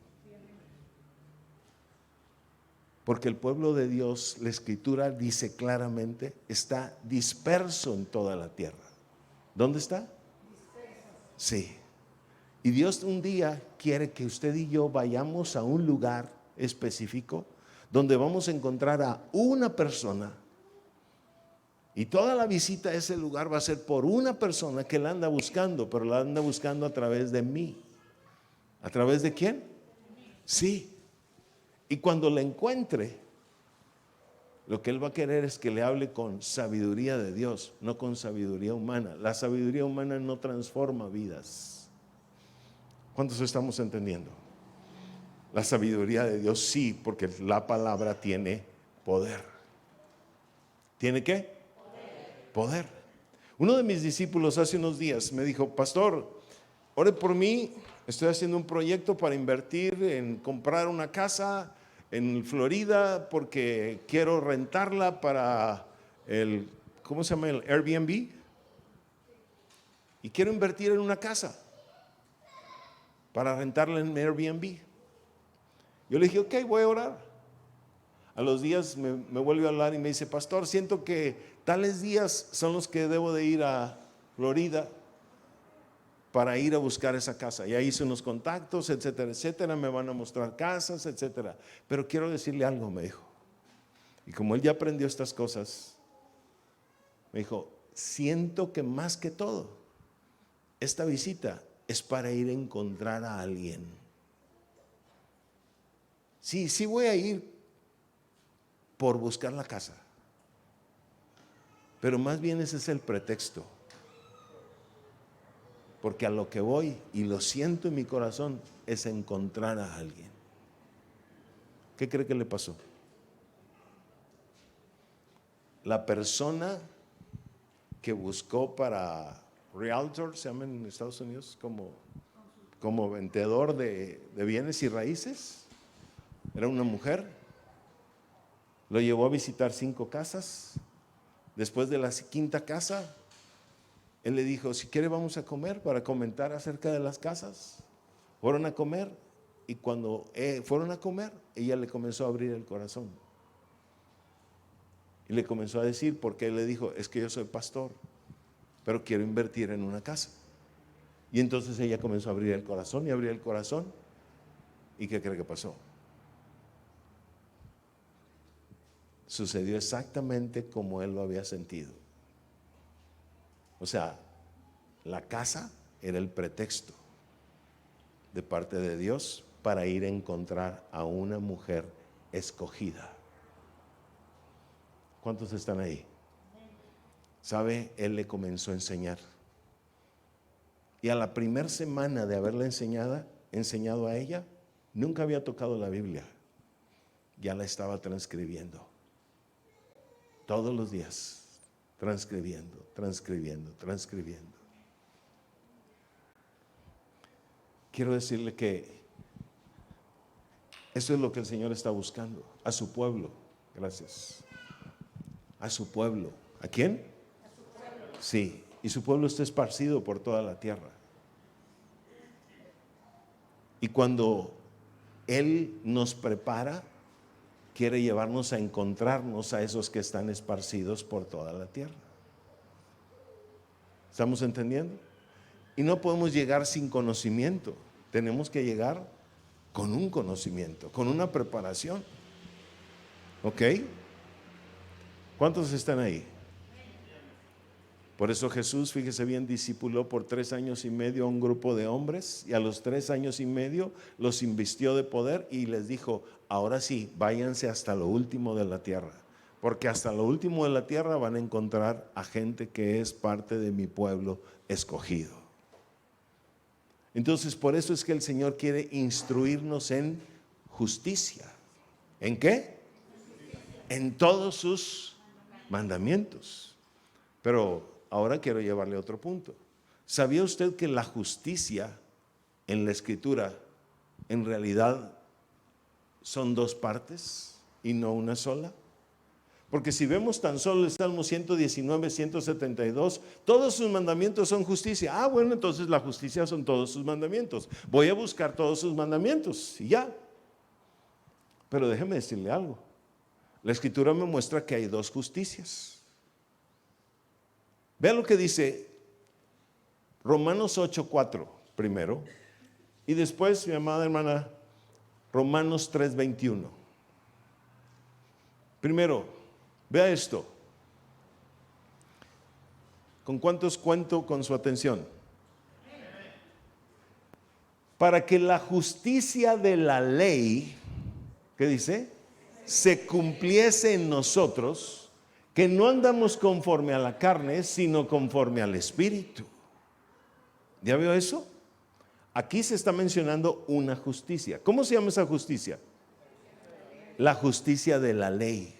Porque el pueblo de Dios, la Escritura dice claramente, está disperso en toda la tierra. ¿Dónde está? Sí. Y Dios un día quiere que usted y yo vayamos a un lugar específico donde vamos a encontrar a una persona. Y toda la visita a ese lugar va a ser por una persona que la anda buscando, pero la anda buscando a través de mí. ¿A través de quién? Sí. Y cuando la encuentre, lo que él va a querer es que le hable con sabiduría de Dios, no con sabiduría humana. La sabiduría humana no transforma vidas. ¿Cuántos estamos entendiendo? La sabiduría de Dios sí, porque la palabra tiene poder. ¿Tiene qué? Poder. Uno de mis discípulos hace unos días me dijo, pastor, ore por mí. Estoy haciendo un proyecto para invertir en comprar una casa en Florida porque quiero rentarla para el, ¿cómo se llama? El Airbnb. Y quiero invertir en una casa para rentarla en Airbnb. Yo le dije, ok, voy a orar. A los días me vuelve a hablar y me dice, pastor, siento que tales días son los que debo de ir a Florida para ir a buscar esa casa. Ya hice unos contactos, etcétera, etcétera, me van a mostrar casas, etcétera. Pero quiero decirle algo, me dijo. Y como él ya aprendió estas cosas, me dijo, siento que más que todo, esta visita es para ir a encontrar a alguien. Sí voy a ir por buscar la casa, pero más bien ese es el pretexto, porque a lo que voy, y lo siento en mi corazón, es encontrar a alguien. ¿Qué cree que le pasó? La persona que buscó para realtor, se llama en Estados Unidos como vendedor de bienes y raíces, era una mujer. Lo llevó a visitar 5 casas. Después de la 5ª casa, él le dijo, si quiere vamos a comer para comentar acerca de las casas. Fueron a comer y cuando fueron a comer, ella le comenzó a abrir el corazón. Y le comenzó a decir, porque él le dijo, es que yo soy pastor, pero quiero invertir en una casa. Y entonces ella comenzó a abrir el corazón y abrir el corazón. ¿Y qué cree que pasó? Sucedió exactamente como él lo había sentido. O sea, la casa era el pretexto de parte de Dios para ir a encontrar a una mujer escogida. ¿Cuántos están ahí? ¿Sabe? Él le comenzó a enseñar. Y a la primera semana de haberle enseñado a ella, nunca había tocado la Biblia. Ya la estaba transcribiendo. Todos los días, transcribiendo. Quiero decirle que eso es lo que el Señor está buscando, a su pueblo. Gracias. A su pueblo. ¿A quién? A su pueblo. Sí, y su pueblo está esparcido por toda la tierra. Y cuando Él nos prepara, quiere llevarnos a encontrarnos a esos que están esparcidos por toda la tierra. ¿Estamos entendiendo? Y no podemos llegar sin conocimiento. Tenemos que llegar con un conocimiento, con una preparación. ¿Ok? ¿Cuántos están ahí? Por eso Jesús, fíjese bien, discipuló por 3 años y medio a un grupo de hombres y a los 3 años y medio los invistió de poder y les dijo, ahora sí, váyanse hasta lo último de la tierra, porque hasta lo último de la tierra van a encontrar a gente que es parte de mi pueblo escogido. Entonces, por eso es que el Señor quiere instruirnos en justicia. ¿En qué? En todos sus mandamientos. Pero ahora quiero llevarle a otro punto. ¿Sabía usted que la justicia en la Escritura en realidad son 2 partes y no una sola? Porque si vemos tan solo el Salmo 119, 172, todos sus mandamientos son justicia. Ah, bueno, entonces la justicia son todos sus mandamientos. Voy a buscar todos sus mandamientos y ya. Pero déjeme decirle algo. La Escritura me muestra que hay 2 justicias. Vea lo que dice Romanos 8:4 primero y después, mi amada hermana, Romanos 3:21. Primero, vea esto. ¿Con cuántos cuento con su atención? Para que la justicia de la ley, ¿qué dice? Se cumpliese en nosotros, que no andamos conforme a la carne, sino conforme al Espíritu. ¿Ya vio eso? Aquí se está mencionando una justicia. ¿Cómo se llama esa justicia? La justicia de la ley.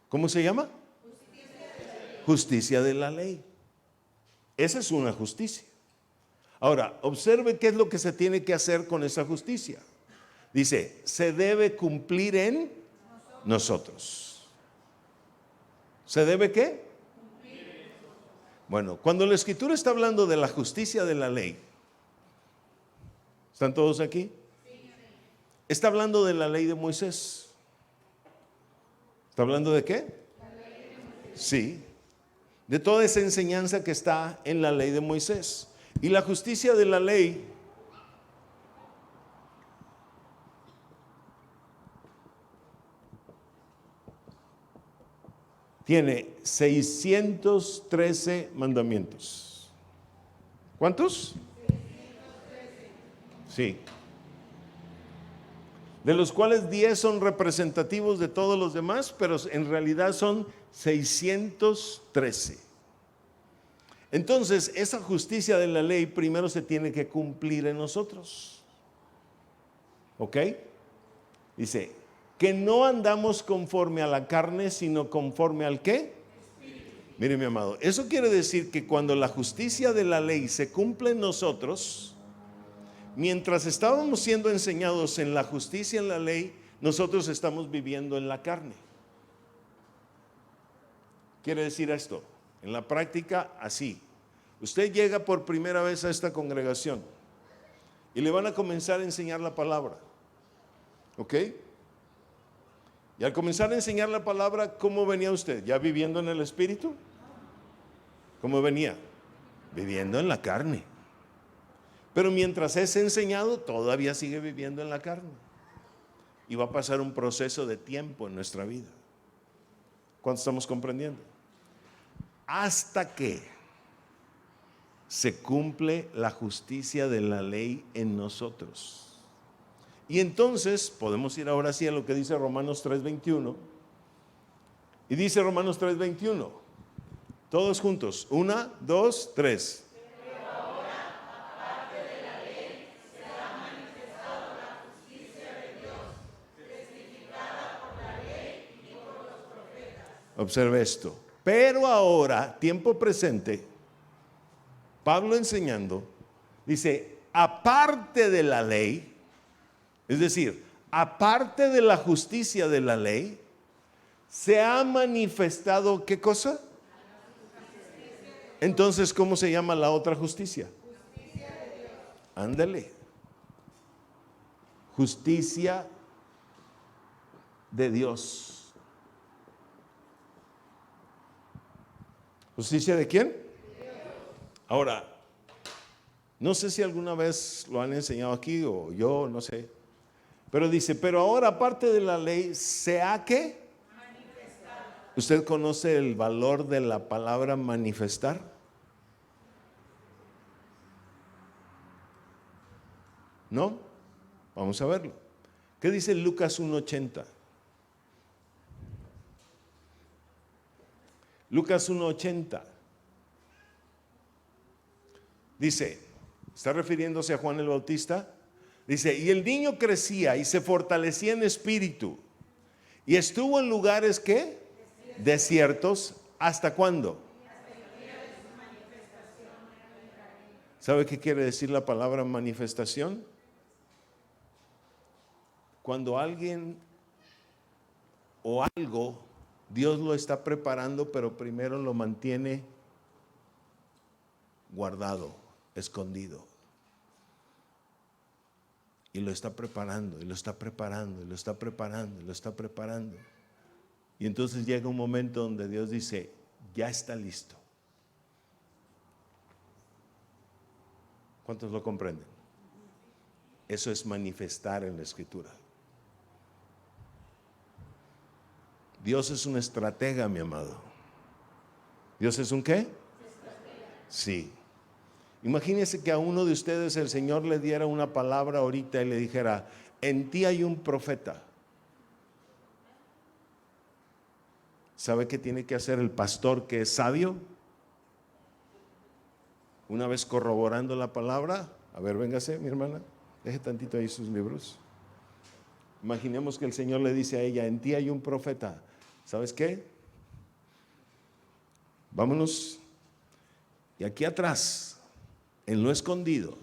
¿Cómo se llama? Justicia de la ley. Esa es una justicia. Ahora, observe qué es lo que se tiene que hacer con esa justicia. Dice, se debe cumplir en nosotros. ¿Se debe qué? Bueno, cuando la Escritura está hablando de la justicia de la ley, ¿están todos aquí? Está hablando de la ley de Moisés. ¿Está hablando de qué? Sí, de toda esa enseñanza que está en la ley de Moisés. Y la justicia de la ley tiene 613 mandamientos. ¿Cuántos? 613. Sí. De los cuales 10 son representativos de todos los demás, pero en realidad son 613. Entonces, esa justicia de la ley primero se tiene que cumplir en nosotros. ¿Ok? Dice, que no andamos conforme a la carne, sino conforme al ¿qué? Espíritu. Mire, mi amado, eso quiere decir que cuando la justicia de la ley se cumple en nosotros, mientras estábamos siendo enseñados en la justicia en la ley, nosotros estamos viviendo en la carne. Quiere decir esto, en la práctica así. Usted llega por primera vez a esta congregación y le van a comenzar a enseñar la palabra. ¿Ok? Y al comenzar a enseñar la palabra, ¿cómo venía usted? ¿Ya viviendo en el Espíritu? ¿Cómo venía? Viviendo en la carne. Pero mientras es enseñado, todavía sigue viviendo en la carne. Y va a pasar un proceso de tiempo en nuestra vida. ¿Cuánto estamos comprendiendo? Hasta que se cumple la justicia de la ley en nosotros. Y entonces podemos ir ahora sí a lo que dice Romanos 3:21. Y dice Romanos 3:21. Todos juntos. 1, 2, 3. Pero ahora, aparte de la ley, se ha manifestado la justicia de Dios, testificada por la ley y por los profetas. Observe esto. Pero ahora, tiempo presente, Pablo enseñando, dice, aparte de la ley, es decir, aparte de la justicia de la ley, se ha manifestado, ¿qué cosa? Entonces, ¿cómo se llama la otra justicia? Justicia de Dios. Ándale. Justicia de Dios. ¿Justicia de quién? Ahora, no sé si alguna vez lo han enseñado aquí o yo, no sé. Pero dice, pero ahora aparte de la ley, ¿se ha qué? Manifestado. ¿Usted conoce el valor de la palabra manifestar? ¿No? Vamos a verlo. ¿Qué dice Lucas 1:80? Lucas 1:80. Dice, está refiriéndose a Juan el Bautista. Dice, y el niño crecía y se fortalecía en espíritu y estuvo en lugares ¿qué? Desiertos. ¿Hasta cuándo? ¿Sabe qué quiere decir la palabra manifestación? Cuando alguien o algo, Dios lo está preparando, pero primero lo mantiene guardado, escondido. Y lo está preparando, y lo está preparando, y lo está preparando, y lo está preparando. Y entonces llega un momento donde Dios dice, ya está listo. ¿Cuántos lo comprenden? Eso es manifestar en la Escritura. Dios es un estratega, mi amado. ¿Dios es un qué? Estratega. Sí. Imagínense que a uno de ustedes el Señor le diera una palabra ahorita y le dijera, en ti hay un profeta. ¿Sabe qué tiene que hacer el pastor que es sabio? Una vez corroborando la palabra, a ver, véngase, mi hermana, deje tantito ahí sus libros. Imaginemos que el Señor le dice a ella, en ti hay un profeta. ¿Sabes qué? Vámonos. Y aquí atrás, en lo escondido,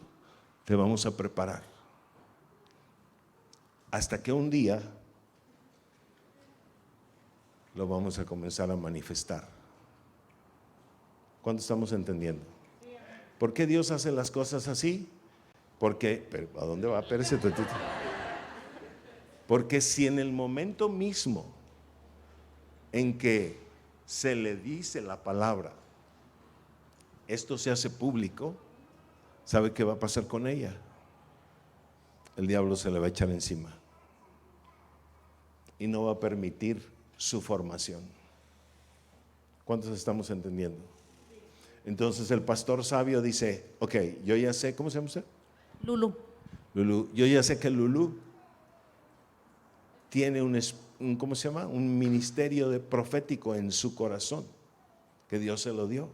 te vamos a preparar. Hasta que un día lo vamos a comenzar a manifestar. ¿Cuánto estamos entendiendo? ¿Por qué Dios hace las cosas así? Porque, pero ¿a dónde va? Espérese tantito. Porque si en el momento mismo en que se le dice la palabra, esto se hace público, ¿sabe qué va a pasar con ella? El diablo se le va a echar encima y no va a permitir su formación. ¿Cuántos estamos entendiendo? Entonces el pastor sabio dice, ok, yo ya sé, ¿cómo se llama usted? Lulu. Lulú, yo ya sé que Lulú tiene ¿cómo se llama? Un ministerio de profético en su corazón, que Dios se lo dio.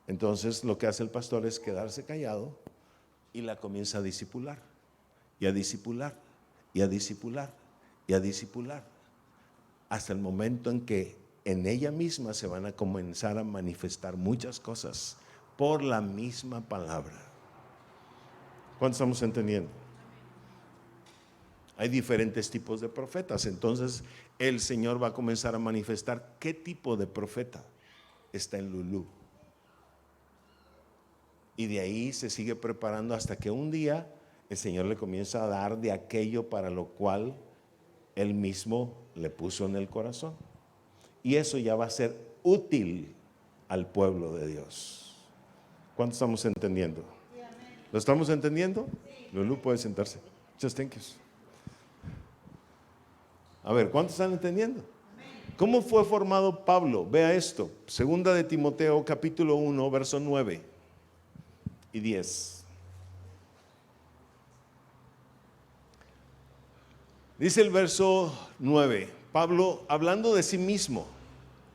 Entonces lo que hace el pastor es quedarse callado y la comienza a discipular, y a discipular, y a discipular, y a discipular, hasta el momento en que en ella misma se van a comenzar a manifestar muchas cosas por la misma palabra. ¿Cuánto estamos entendiendo? Hay diferentes tipos de profetas, entonces el Señor va a comenzar a manifestar qué tipo de profeta está en Lulú. Y de ahí se sigue preparando hasta que un día el Señor le comienza a dar de aquello para lo cual Él mismo le puso en el corazón. Y eso ya va a ser útil al pueblo de Dios. ¿Cuánto estamos entendiendo? ¿Lo estamos entendiendo? Lulú puede sentarse. Muchas gracias. A ver, ¿cuántos están entendiendo? ¿Cómo fue formado Pablo? Vea esto. Segunda de Timoteo capítulo 1, verso 9 y 10. Dice el verso 9, Pablo hablando de sí mismo.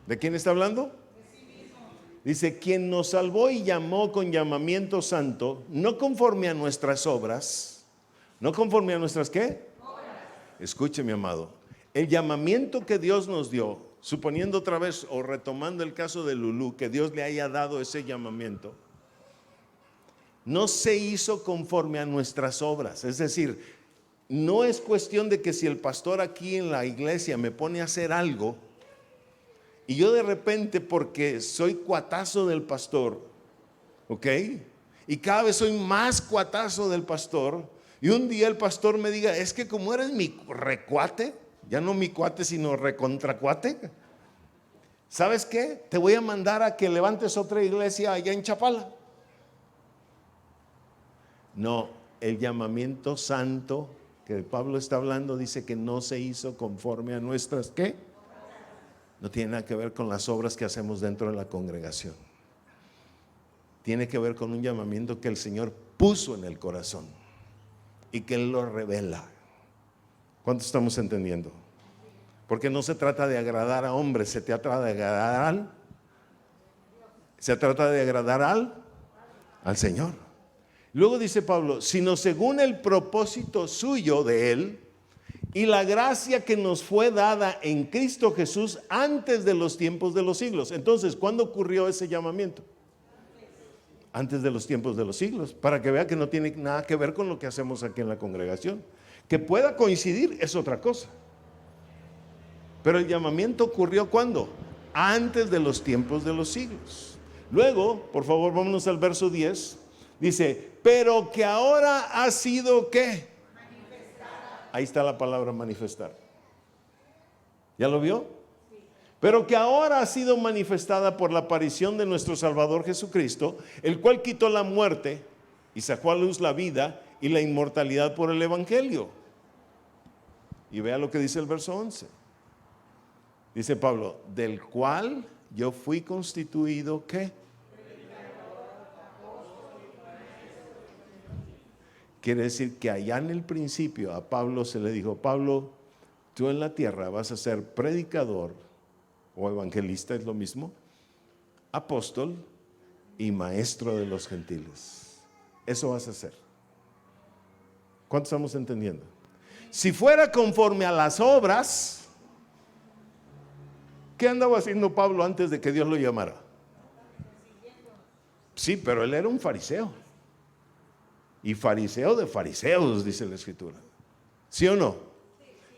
¿De quién está hablando? De sí mismo. Dice, quien nos salvó y llamó con llamamiento santo, no conforme a nuestras obras. ¿No conforme a nuestras qué? Obras. Escuche, mi amado, el llamamiento que Dios nos dio, suponiendo otra vez o retomando el caso de Lulú, que Dios le haya dado ese llamamiento, no se hizo conforme a nuestras obras. Es decir, no es cuestión de que si el pastor aquí en la iglesia me pone a hacer algo y yo de repente, porque soy cuatazo del pastor, ¿ok? Y cada vez soy más cuatazo del pastor, y un día el pastor me diga, es que como eres mi recuate, ya no mi cuate sino recontracuate, ¿sabes qué? Te voy a mandar a que levantes otra iglesia allá en Chapala. No, el llamamiento santo que Pablo está hablando dice que no se hizo conforme a nuestras ¿qué? No tiene nada que ver con las obras que hacemos dentro de la congregación. Tiene que ver con un llamamiento que el Señor puso en el corazón y que Él lo revela. ¿Cuánto estamos entendiendo? Porque no se trata de agradar a hombres, se trata de agradar al Señor. Luego dice Pablo, sino según el propósito suyo de Él y la gracia que nos fue dada en Cristo Jesús antes de los tiempos de los siglos. Entonces, ¿cuándo ocurrió ese llamamiento? Antes de los tiempos de los siglos, para que vea que no tiene nada que ver con lo que hacemos aquí en la congregación. Que pueda coincidir es otra cosa. Pero el llamamiento ocurrió ¿cuándo? Antes de los tiempos de los siglos. Luego, por favor, vámonos al verso 10. Dice, pero que ahora ha sido ¿qué? Manifestada. Ahí está la palabra manifestar. ¿Ya lo vio? Sí. Pero que ahora ha sido manifestada por la aparición de nuestro Salvador Jesucristo, el cual quitó la muerte y sacó a luz la vida y la inmortalidad por el Evangelio. Y vea lo que dice el verso 11. Dice Pablo, del cual yo fui constituido ¿qué? Quiere decir que allá en el principio a Pablo se le dijo, Pablo, tú en la tierra vas a ser predicador o evangelista, es lo mismo, apóstol y maestro de los gentiles. Eso vas a hacer. ¿Cuánto estamos entendiendo? Si fuera conforme a las obras, ¿qué andaba haciendo Pablo antes de que Dios lo llamara? Sí, pero él era un fariseo. Y fariseo de fariseos, dice la Escritura. ¿Sí o no?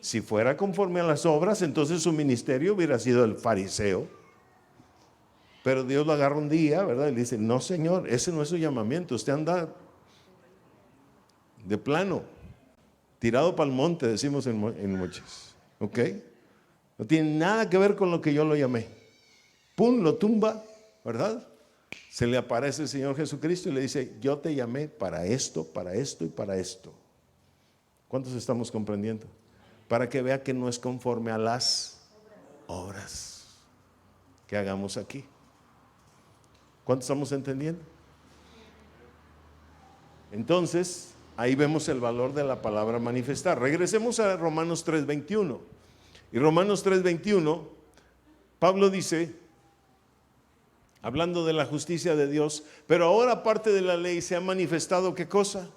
Si fuera conforme a las obras, entonces su ministerio hubiera sido el fariseo. Pero Dios lo agarra un día, ¿verdad? Y le dice, no, Señor, ese no es su llamamiento. Usted anda de plano, tirado para el monte, decimos en muchos. ¿Ok? No tiene nada que ver con lo que yo lo llamé. Pum, lo tumba, ¿verdad? Se le aparece el Señor Jesucristo y le dice, yo te llamé para esto y para esto. ¿Cuántos estamos comprendiendo? Para que vea que no es conforme a las obras que hagamos aquí. ¿Cuántos estamos entendiendo? Entonces, ahí vemos el valor de la palabra manifestar. Regresemos a Romanos 3:21. Y Romanos 3:21, Pablo dice, hablando de la justicia de Dios, pero ahora aparte de la ley se ha manifestado ¿qué cosa?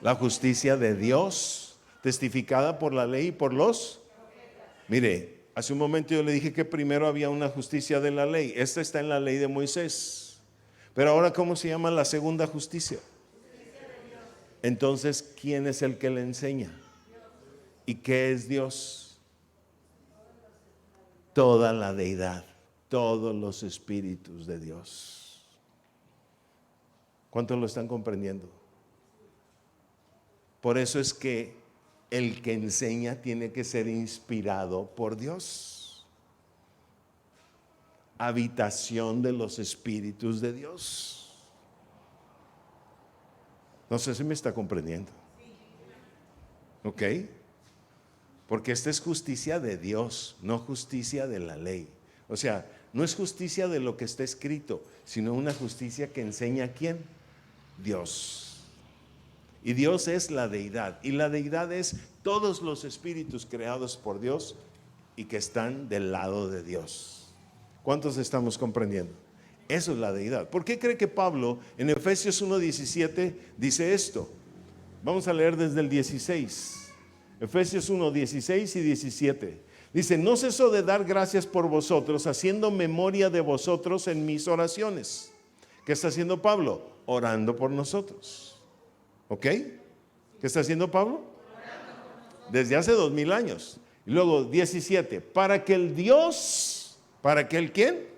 La justicia de Dios, testificada por la ley y por los. Mire, hace un momento yo le dije que primero había una justicia de la ley. Esta está en la ley de Moisés. Pero ahora, ¿cómo se llama la segunda justicia? Entonces, ¿quién es el que le enseña? ¿Y qué es Dios? Toda la deidad, todos los espíritus de Dios. ¿Cuántos lo están comprendiendo? Por eso es que el que enseña tiene que ser inspirado por Dios. Habitación de los espíritus de Dios. No sé si me está comprendiendo. ¿Ok? Porque esta es justicia de Dios, no justicia de la ley. O sea, no es justicia de lo que está escrito, sino una justicia que enseña a ¿quién? Dios. Y Dios es la deidad. Y la deidad es todos los espíritus creados por Dios y que están del lado de Dios. ¿Cuántos estamos comprendiendo? Eso es la deidad. ¿Por qué cree que Pablo en Efesios 1:17 dice esto? Vamos a leer desde el 16. Efesios 1:16 y 17. Dice, no ceso de dar gracias por vosotros, haciendo memoria de vosotros en mis oraciones. ¿Qué está haciendo Pablo? Orando por nosotros. ¿Ok? ¿Qué está haciendo Pablo? Desde hace 2000 años. Y luego 17, para que el Dios, ¿para que el quién?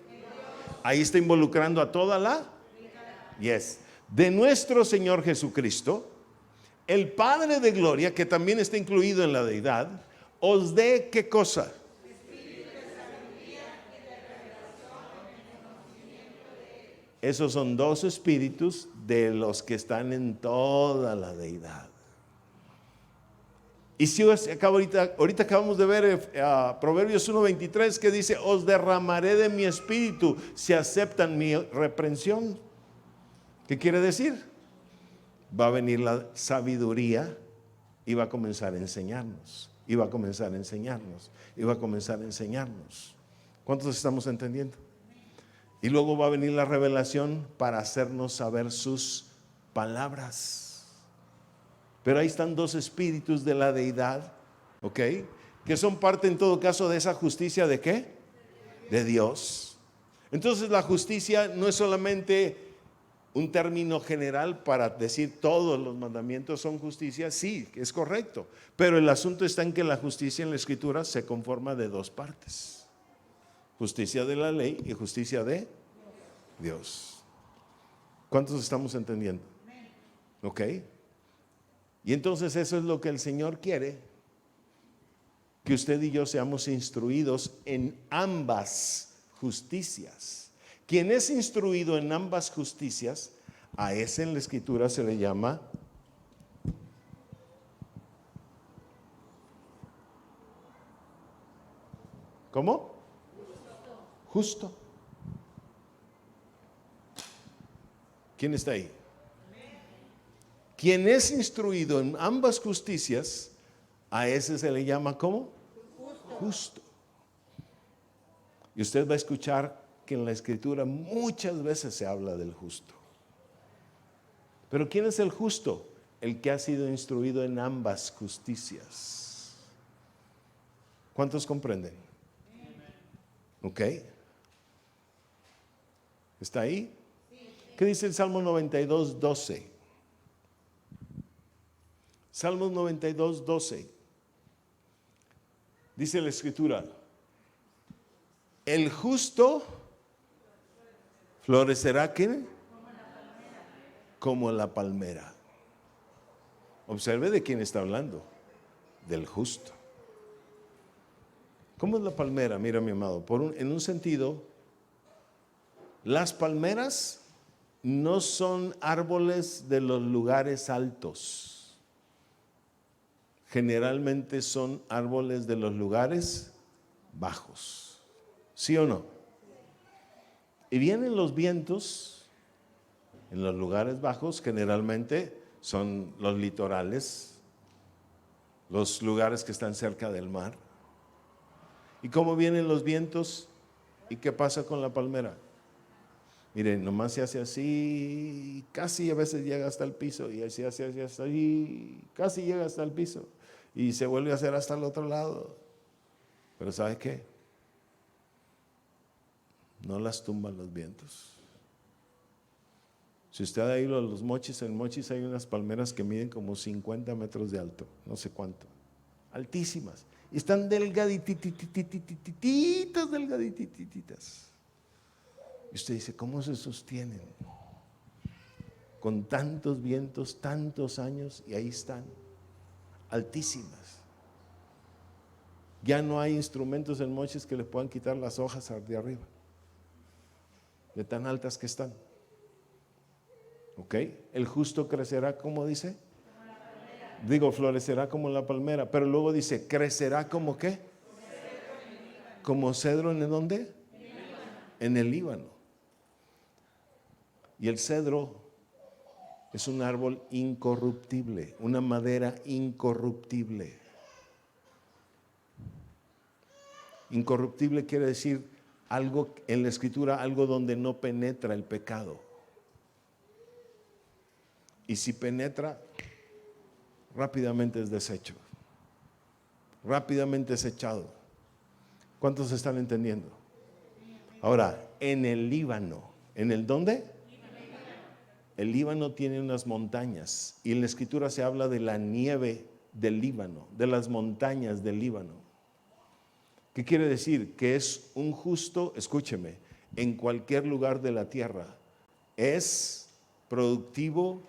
Ahí está involucrando a toda la. Yes. De nuestro Señor Jesucristo, el Padre de gloria, que también está incluido en la deidad, os dé ¿qué cosa? Esos son dos espíritus de los que están en toda la deidad. Y si ahorita acabamos de ver Proverbios 1:23 que dice, os derramaré de mi espíritu si aceptan mi reprensión. ¿Qué quiere decir? Va a venir la sabiduría y va a comenzar a enseñarnos. Y va a comenzar a enseñarnos. Y va a comenzar a enseñarnos. ¿Cuántos estamos entendiendo? Y luego va a venir la revelación para hacernos saber sus palabras. Pero ahí están dos espíritus de la deidad, ¿ok? Que son parte en todo caso de esa justicia ¿de qué? De Dios. Entonces la justicia no es solamente un término general para decir todos los mandamientos son justicia. Sí, es correcto. Pero el asunto está en que la justicia en la Escritura se conforma de dos partes. Justicia de la ley y justicia de Dios. ¿Cuántos estamos entendiendo? ¿Ok? Y entonces eso es lo que el Señor quiere, que usted y yo seamos instruidos en ambas justicias. Quien es instruido en ambas justicias, a ese en la Escritura se le llama ¿cómo? Justo. ¿Quién está ahí? Quien es instruido en ambas justicias, a ese se le llama ¿cómo? Justo. Y usted va a escuchar que en la Escritura muchas veces se habla del justo. Pero ¿quién es el justo? El que ha sido instruido en ambas justicias. ¿Cuántos comprenden? ¿Ok? ¿Está ahí? ¿Qué dice el Salmo 92, 12? Salmos 92, 12. Dice la Escritura: el justo florecerá, ¿qué? Como la palmera. Observe de quién está hablando. Del justo. ¿Cómo es la palmera? Mira, mi amado, en un sentido, las palmeras no son árboles de los lugares altos. Generalmente son árboles de los lugares bajos. ¿Sí o no? Y vienen los vientos en los lugares bajos, generalmente son los litorales, los lugares que están cerca del mar. ¿Y cómo vienen los vientos? ¿Y qué pasa con la palmera? Miren, nomás se hace así, casi a veces llega hasta el piso, y se hace así, casi llega hasta el piso, y se vuelve a hacer hasta el otro lado. Pero ¿sabe qué? No las tumban los vientos. Si usted ha ido a los Mochis, en Mochis hay unas palmeras que miden como 50 metros de alto, no sé cuánto, altísimas, y están delgadititas, delgadititas. Y usted dice, ¿cómo se sostienen? Con tantos vientos, tantos años, y ahí están, altísimas. Ya no hay instrumentos en Mochis que le puedan quitar las hojas de arriba, de tan altas que están. ¿Ok? El justo crecerá, como dice. Digo, florecerá como la palmera, pero luego dice, crecerá como ¿qué? Como cedro, ¿en dónde? En el Líbano. Y el cedro es un árbol incorruptible, una madera incorruptible. Incorruptible quiere decir algo en la Escritura, algo donde no penetra el pecado. Y si penetra, rápidamente es deshecho, rápidamente es echado. ¿Cuántos están entendiendo? Ahora, en el Líbano, ¿en el dónde? El Líbano tiene unas montañas, y en la Escritura se habla de la nieve del Líbano, de las montañas del Líbano. ¿Qué quiere decir? Que es un justo, escúcheme, en cualquier lugar de la tierra. Es productivo,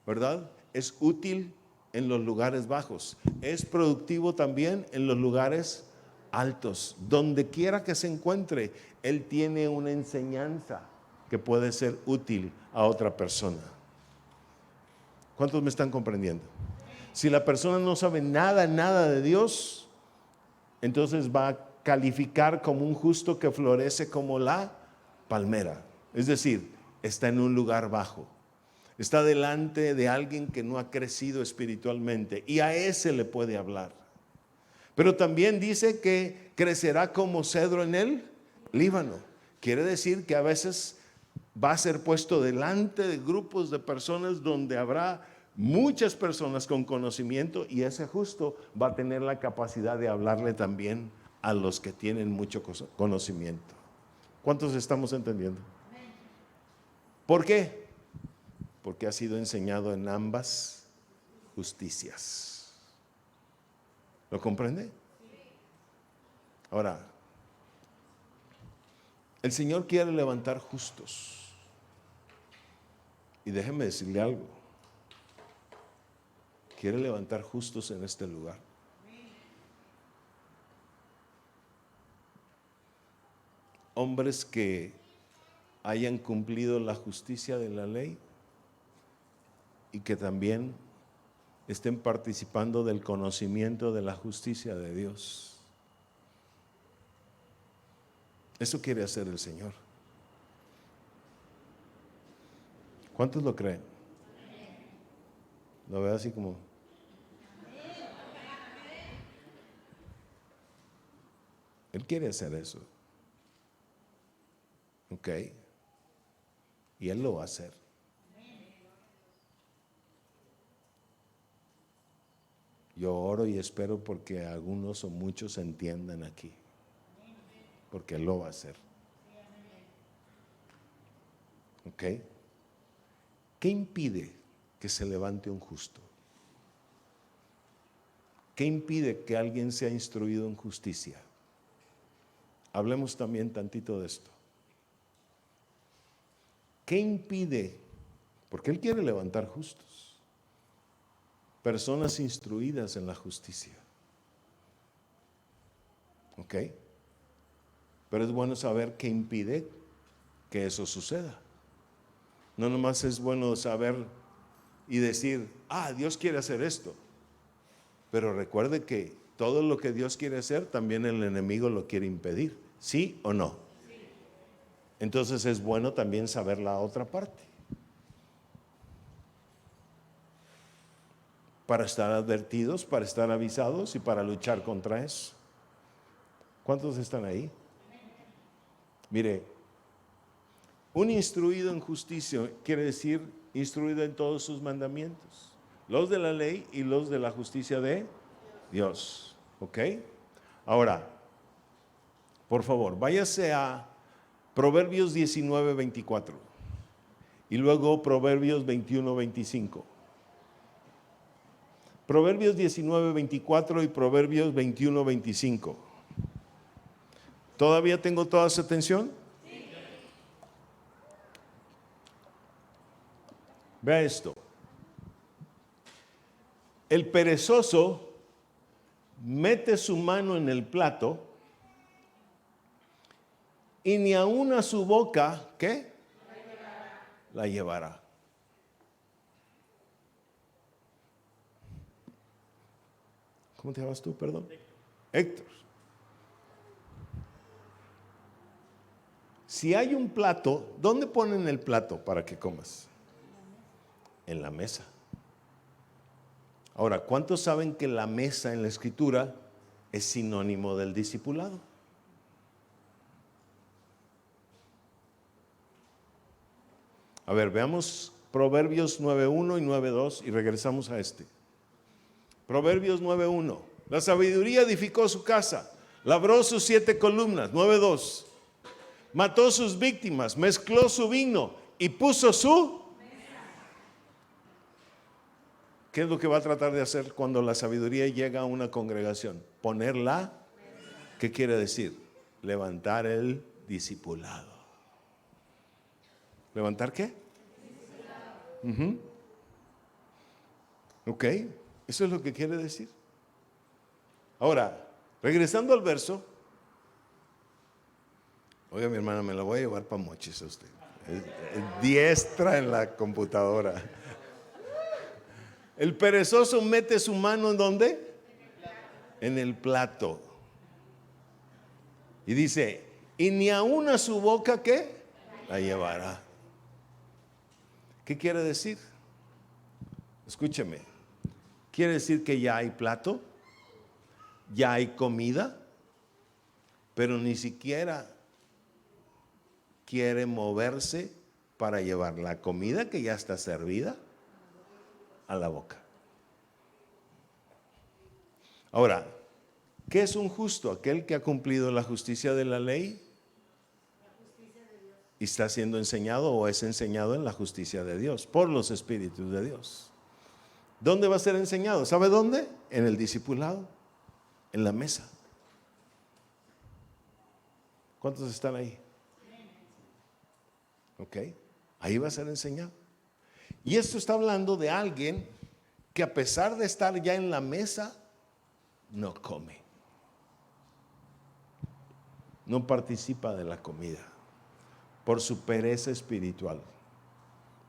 ¿verdad? Es útil en los lugares bajos. Es productivo también en los lugares altos. Donde quiera que se encuentre, él tiene una enseñanza que puede ser útil a otra persona. ¿Cuántos me están comprendiendo? Si la persona no sabe nada de Dios, entonces va a calificar como un justo que florece como la palmera. Es decir, está en un lugar bajo. Está delante de alguien que no ha crecido espiritualmente, y a ese le puede hablar. Pero también dice que crecerá como cedro en el Líbano. Quiere decir que a veces va a ser puesto delante de grupos de personas donde habrá muchas personas con conocimiento, y ese justo va a tener la capacidad de hablarle también a los que tienen mucho conocimiento. ¿Cuántos estamos entendiendo? ¿Por qué? Porque ha sido enseñado en ambas justicias. ¿Lo comprende? Ahora, el Señor quiere levantar justos. Y déjeme decirle algo. Quiere levantar justos en este lugar. Hombres que hayan cumplido la justicia de la ley y que también estén participando del conocimiento de la justicia de Dios. Eso quiere hacer el Señor. ¿Cuántos lo creen? Lo veo así como... Él quiere hacer eso. ¿Ok? Y Él lo va a hacer. Yo oro y espero porque algunos o muchos entiendan aquí. Porque Él lo va a hacer. ¿Ok? ¿Qué impide que se levante un justo? ¿Qué impide que alguien sea instruido en justicia? Hablemos también tantito de esto. ¿Qué impide? Porque Él quiere levantar justos, personas instruidas en la justicia. ¿Ok? Pero es bueno saber qué impide que eso suceda. No nomás es bueno saber y decir, Dios quiere hacer esto. Pero recuerde que todo lo que Dios quiere hacer, también el enemigo lo quiere impedir. ¿Sí o no? Sí. Entonces es bueno también saber la otra parte, para estar advertidos, para estar avisados y para luchar contra eso. ¿Cuántos están ahí? Mire, un instruido en justicia quiere decir instruido en todos sus mandamientos, los de la ley y los de la justicia de Dios. ¿Ok? Ahora, por favor, váyase a Proverbios 19:24 y luego Proverbios 21:25. Proverbios 19:24 y Proverbios 21:25. ¿Todavía tengo toda su atención? Sí. Vea esto. El perezoso mete su mano en el plato y ni aun a su boca, ¿qué? La llevará. ¿Cómo te llamas tú, perdón? Héctor. Si hay un plato, ¿dónde ponen el plato para que comas? En la mesa. Ahora, ¿cuántos saben que la mesa en la Escritura es sinónimo del discipulado? A ver, veamos Proverbios 9:1 y 9:2 y regresamos a este. Proverbios 9:1. La sabiduría edificó su casa, labró sus 7 columnas. 9:2. Mató sus víctimas, mezcló su vino y puso su mesa. ¿Qué es lo que va a tratar de hacer cuando la sabiduría llega a una congregación? Ponerla mesa. ¿Qué quiere decir? Levantar el discipulado. ¿Levantar qué? Ok, eso es lo que quiere decir. Ahora, regresando al verso. Oiga, mi hermana, me la voy a llevar para mochis a usted. Es diestra en la computadora. El perezoso mete su mano ¿en dónde? En el plato. Y dice, y ni aun a su boca, ¿qué? La llevará. ¿Qué quiere decir? Escúcheme. Quiere decir que ya hay plato, ya hay comida, pero ni siquiera quiere moverse para llevar la comida que ya está servida a la boca. Ahora, ¿qué es un justo? Aquel que ha cumplido la justicia de la ley y está siendo enseñado o es enseñado en la justicia de Dios por los espíritus de Dios. ¿Dónde va a ser enseñado? ¿Sabe dónde? En el discipulado, en la mesa. ¿Cuántos están ahí? Ok, ahí va a ser enseñado. Y esto está hablando de alguien que a pesar de estar ya en la mesa, no come. No participa de la comida. Por su pereza espiritual.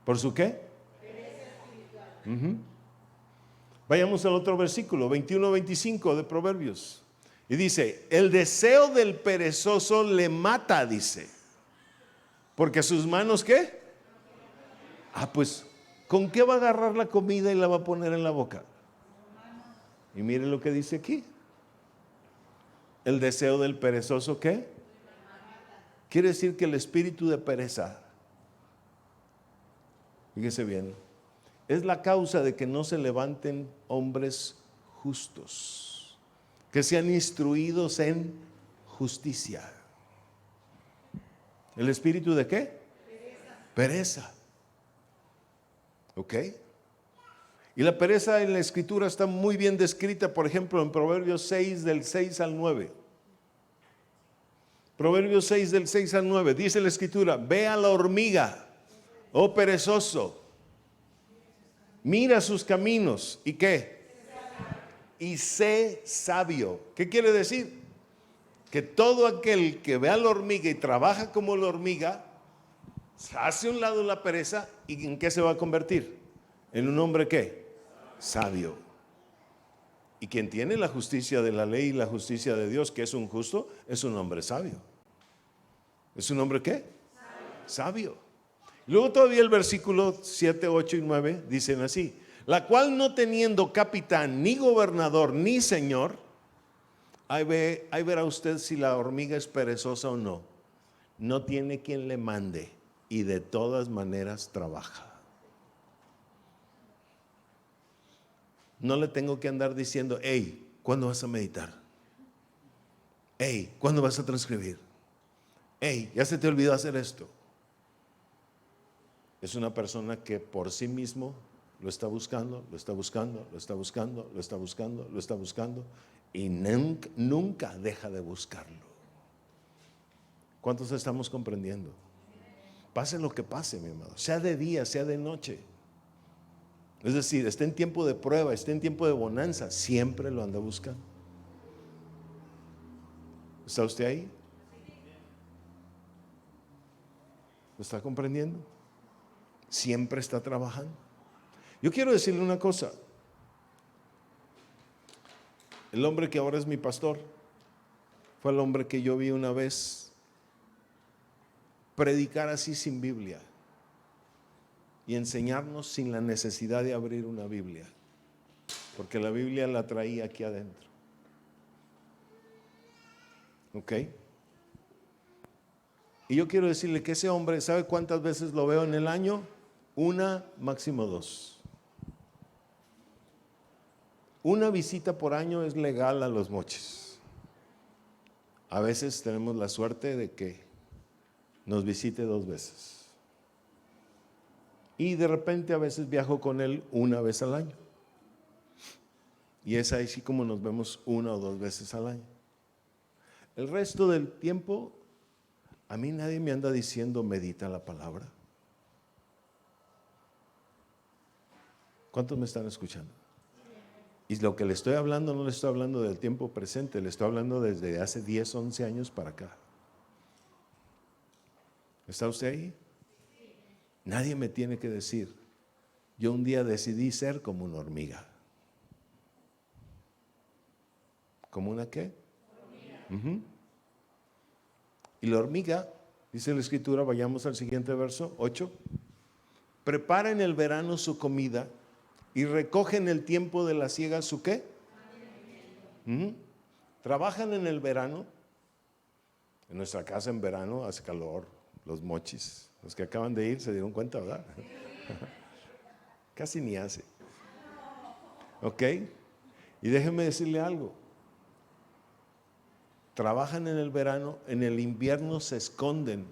¿Por su qué? Pereza espiritual. Vayamos al otro versículo, 21-25 de Proverbios. Y dice, el deseo del perezoso le mata, dice. Porque sus manos, ¿qué? Pues, ¿con qué va a agarrar la comida y la va a poner en la boca? Y mire lo que dice aquí. El deseo del perezoso, ¿qué? Quiere decir que el espíritu de pereza, fíjese bien, es la causa de que no se levanten hombres justos, que sean instruidos en justicia. ¿El espíritu de qué? Pereza. ¿Ok? Y la pereza en la Escritura está muy bien descrita, por ejemplo, en Proverbios 6, del 6 al 9. Proverbios 6, del 6 al 9. Dice la Escritura: ve a la hormiga, oh perezoso, mira sus caminos. ¿Y qué? Y sé sabio. ¿Qué quiere decir? Que todo aquel que ve a la hormiga y trabaja como la hormiga, hace a un lado la pereza, ¿y en qué se va a convertir? En un hombre ¿qué? Sabio. Y quien tiene la justicia de la ley y la justicia de Dios, que es un justo, es un hombre sabio. ¿Es un hombre qué? Sabio. Luego todavía el versículo 7, 8 y 9 dicen así: la cual no teniendo capitán, ni gobernador, ni señor. Ahí verá usted si la hormiga es perezosa o no. No tiene quien le mande y de todas maneras trabaja. No le tengo que andar diciendo: hey, ¿cuándo vas a meditar? Hey, ¿cuándo vas a transcribir? Hey, ya se te olvidó hacer esto. Es una persona que por sí mismo lo está buscando, lo está buscando, lo está buscando, lo está buscando, lo está buscando, y nunca deja de buscarlo. ¿Cuántos estamos comprendiendo? Pase lo que pase, mi amado, sea de día, sea de noche. Es decir, esté en tiempo de prueba, esté en tiempo de bonanza, siempre lo anda buscando. ¿Está usted ahí? ¿Lo está comprendiendo? Siempre está trabajando. Yo quiero decirle una cosa. El hombre que ahora es mi pastor fue el hombre que yo vi una vez predicar así sin Biblia y enseñarnos sin la necesidad de abrir una Biblia, porque la Biblia la traía aquí adentro. ¿Ok? Y yo quiero decirle que ese hombre, ¿sabe cuántas veces lo veo en el año? Una, máximo dos. Una visita por año es legal a Los Mochis. A veces tenemos la suerte de que nos visite 2 veces. Y de repente a veces viajo con él una vez al año. Y es así como nos vemos 1 o 2 veces al año. El resto del tiempo, a mí nadie me anda diciendo medita la palabra. ¿Cuántos me están escuchando? Y lo que le estoy hablando, no le estoy hablando del tiempo presente, le estoy hablando desde hace 10, 11 años para acá. ¿Está usted ahí? Nadie me tiene que decir. Yo un día decidí ser como una hormiga. ¿Como una qué? Hormiga. Y la hormiga, dice la Escritura, vayamos al siguiente verso, 8. Prepara en el verano su comida y recoge en el tiempo de la siega su ¿qué? Trabajan en el verano. En nuestra casa en verano hace calor, Los Mochis. Los que acaban de ir se dieron cuenta, ¿verdad? Casi ni hace. ¿Ok? Y déjeme decirle algo. Trabajan en el verano, en el invierno se esconden,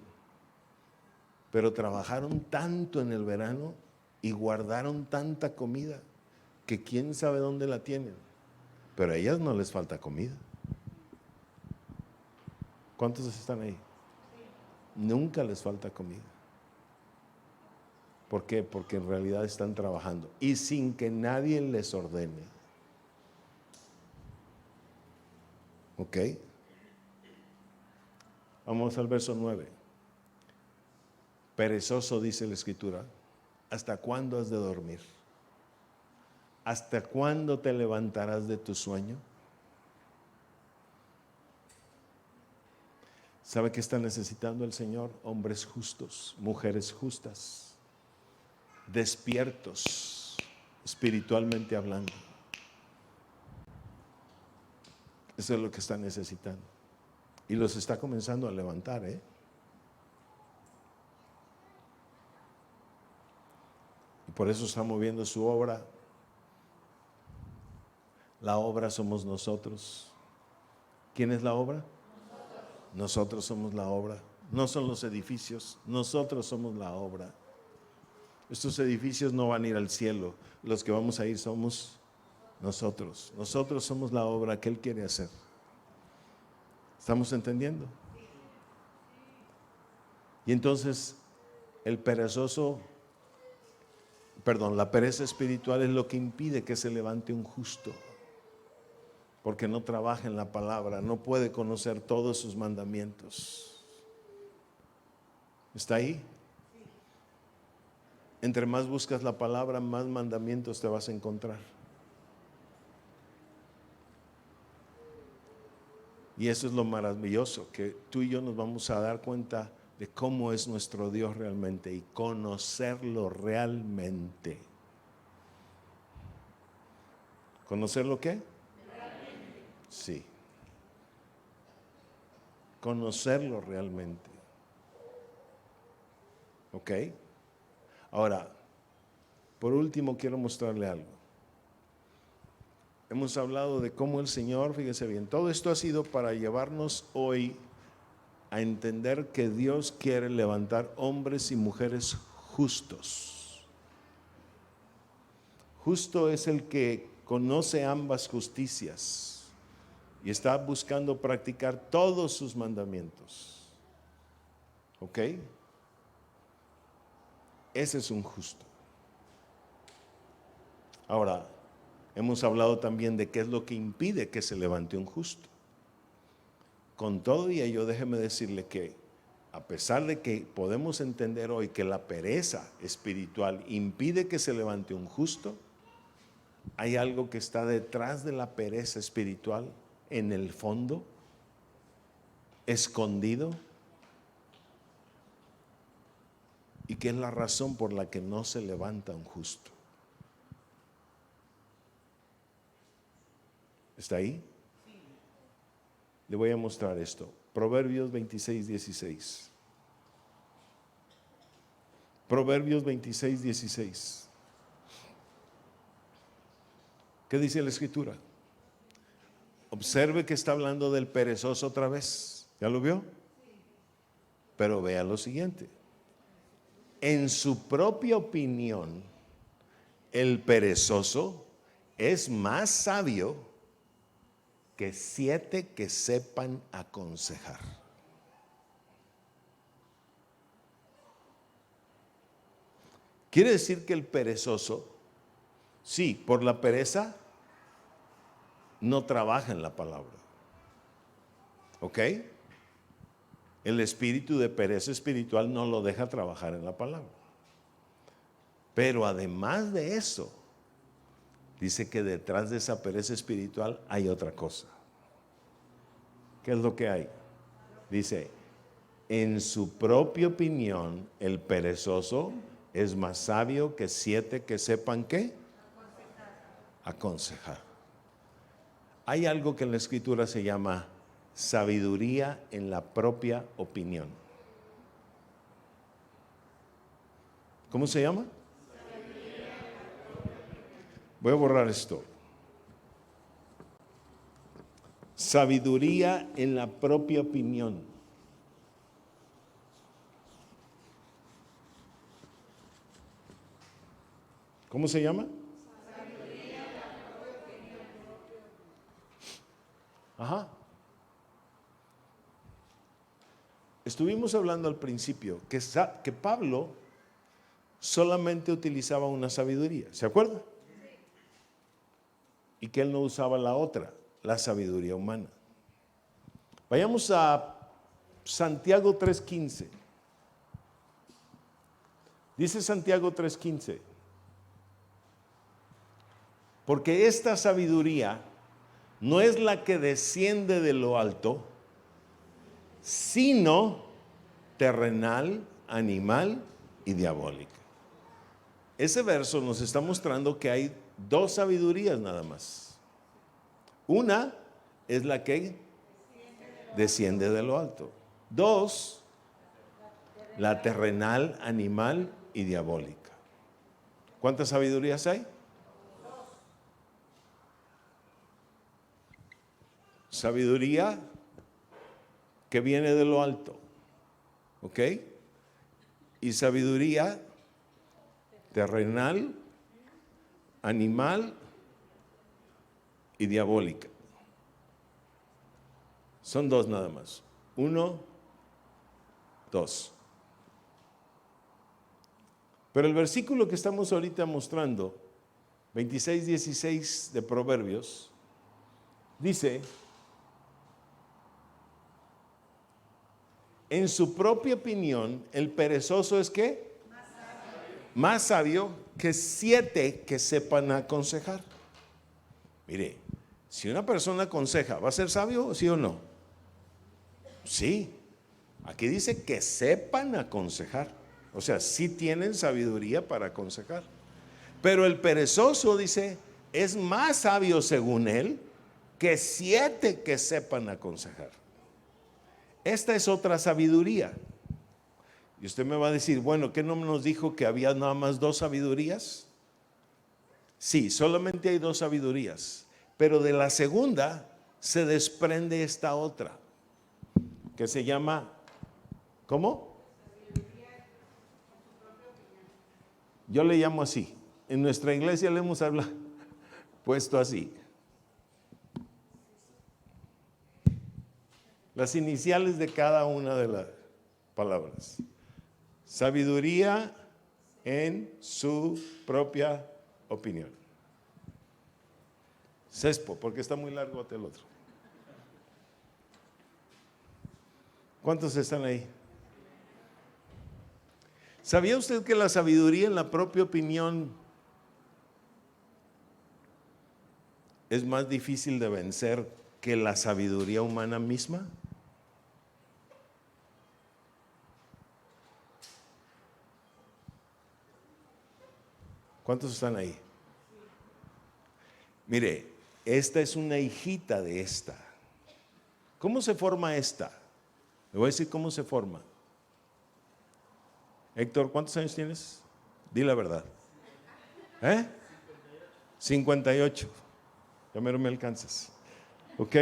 pero trabajaron tanto en el verano y guardaron tanta comida que quién sabe dónde la tienen, pero a ellas no les falta comida. ¿Cuántos están ahí? Nunca les falta comida. ¿Por qué? Porque en realidad están trabajando y sin que nadie les ordene. ¿Ok? Vamos al verso 9. Perezoso, dice la Escritura, ¿hasta cuándo has de dormir? ¿Hasta cuándo te levantarás de tu sueño? ¿Sabe qué está necesitando el Señor? Hombres justos, mujeres justas, despiertos, espiritualmente hablando. Eso es lo que está necesitando. Y los está comenzando a levantar, ¿eh? Y por eso está moviendo su obra. La obra somos nosotros. ¿Quién es la obra? Nosotros somos la obra. No son los edificios, nosotros somos la obra. Estos edificios no van a ir al cielo. Los que vamos a ir somos nosotros. Nosotros somos la obra que Él quiere hacer. ¿Estamos entendiendo? Y entonces el perezoso, la pereza espiritual es lo que impide que se levante un justo. Porque no trabaja en la palabra, no puede conocer todos sus mandamientos. ¿Está ahí? Entre más buscas la palabra, más mandamientos te vas a encontrar. Y eso es lo maravilloso, que tú y yo nos vamos a dar cuenta de cómo es nuestro Dios realmente y conocerlo realmente. ¿Conocerlo qué? Realmente. Sí. Conocerlo realmente. ¿Ok? Ahora, por último quiero mostrarle algo. Hemos hablado de cómo el Señor, fíjese bien, todo esto ha sido para llevarnos hoy a entender que Dios quiere levantar hombres y mujeres justos. Justo es el que conoce ambas justicias y está buscando practicar todos sus mandamientos. ¿Ok? Ese es un justo. Ahora, hemos hablado también de qué es lo que impide que se levante un justo. Con todo y ello, déjeme decirle que a pesar de que podemos entender hoy que la pereza espiritual impide que se levante un justo, hay algo que está detrás de la pereza espiritual, en el fondo, escondido, y que es la razón por la que no se levanta un justo. ¿Está ahí? Le voy a mostrar esto. Proverbios 26, 16. Proverbios 26, 16. ¿Qué dice la Escritura? Observe que está hablando del perezoso otra vez. ¿Ya lo vio? Pero vea lo siguiente. En su propia opinión, el perezoso es más sabio que 7 que sepan aconsejar. Quiere decir que el perezoso, sí, por la pereza, no trabaja en la palabra. ¿Ok? El espíritu de pereza espiritual no lo deja trabajar en la palabra. Pero además de eso, dice que detrás de esa pereza espiritual hay otra cosa. ¿Qué es lo que hay? Dice, en su propia opinión, el perezoso es más sabio que 7 que sepan ¿qué? Aconsejar. Hay algo que en la Escritura se llama sabiduría en la propia opinión. ¿Cómo se llama? Voy a borrar esto. Sabiduría en la propia opinión. ¿Cómo se llama? Sabiduría en la propia opinión. Ajá. Estuvimos hablando al principio que Pablo solamente utilizaba una sabiduría, ¿se acuerda? Y que él no usaba la otra, la sabiduría humana. Vayamos a Santiago 3:15. Dice Santiago 3:15. Porque esta sabiduría no es la que desciende de lo alto, sino terrenal, animal y diabólica. Ese verso nos está mostrando que hay 2 sabidurías nada más. Una es la que desciende de lo alto. 2, la terrenal, animal y diabólica. ¿Cuántas sabidurías hay? 2. Sabiduría que viene de lo alto, ¿ok? Y sabiduría terrenal, animal y diabólica. Son dos nada más. 1, 2. Pero el versículo que estamos ahorita mostrando, 26:16 de Proverbios, dice: en su propia opinión, el perezoso es ¿qué? Más sabio que 7 que sepan aconsejar. Mire, si una persona aconseja, ¿va a ser sabio, sí o no? Sí. Aquí dice que sepan aconsejar. O sea, sí tienen sabiduría para aconsejar. Pero el perezoso, dice, es más sabio según él que 7 que sepan aconsejar. Esta es otra sabiduría. Y usted me va a decir, bueno, ¿qué no nos dijo que había nada más 2 sabidurías? Sí, solamente hay 2 sabidurías. Pero de la segunda se desprende esta otra, que se llama, ¿cómo? Yo le llamo así. En nuestra iglesia le hemos puesto así. Las iniciales de cada una de las palabras. Sabiduría en su propia opinión. Sespo, porque está muy largo hasta el otro. ¿Cuántos están ahí? ¿Sabía usted que la sabiduría en la propia opinión es más difícil de vencer que la sabiduría humana misma? ¿Cuántos están ahí? Mire, esta es una hijita de esta. ¿Cómo se forma esta? Le voy a decir cómo se forma. Héctor, ¿cuántos años tienes? Di la verdad. 58. Ya mero me alcanzas. ¿Ok?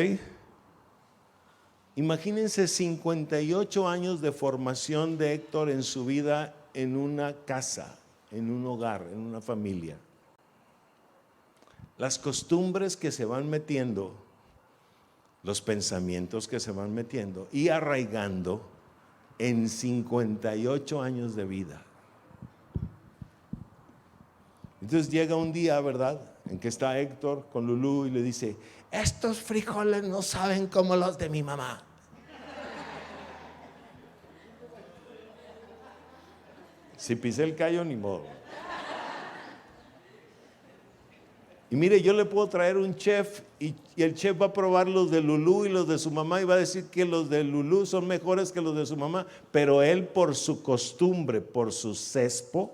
Imagínense 58 años de formación de Héctor en su vida en una casa, en un hogar, en una familia. Las costumbres que se van metiendo, los pensamientos que se van metiendo y arraigando en 58 años de vida. Entonces llega un día, ¿verdad?, en que está Héctor con Lulú y le dice: estos frijoles no saben como los de mi mamá. Si pisé el callo, ni modo. Y mire, yo le puedo traer un chef y el chef va a probar los de Lulú y los de su mamá y va a decir que los de Lulú son mejores que los de su mamá, pero él, por su costumbre, por su sespo,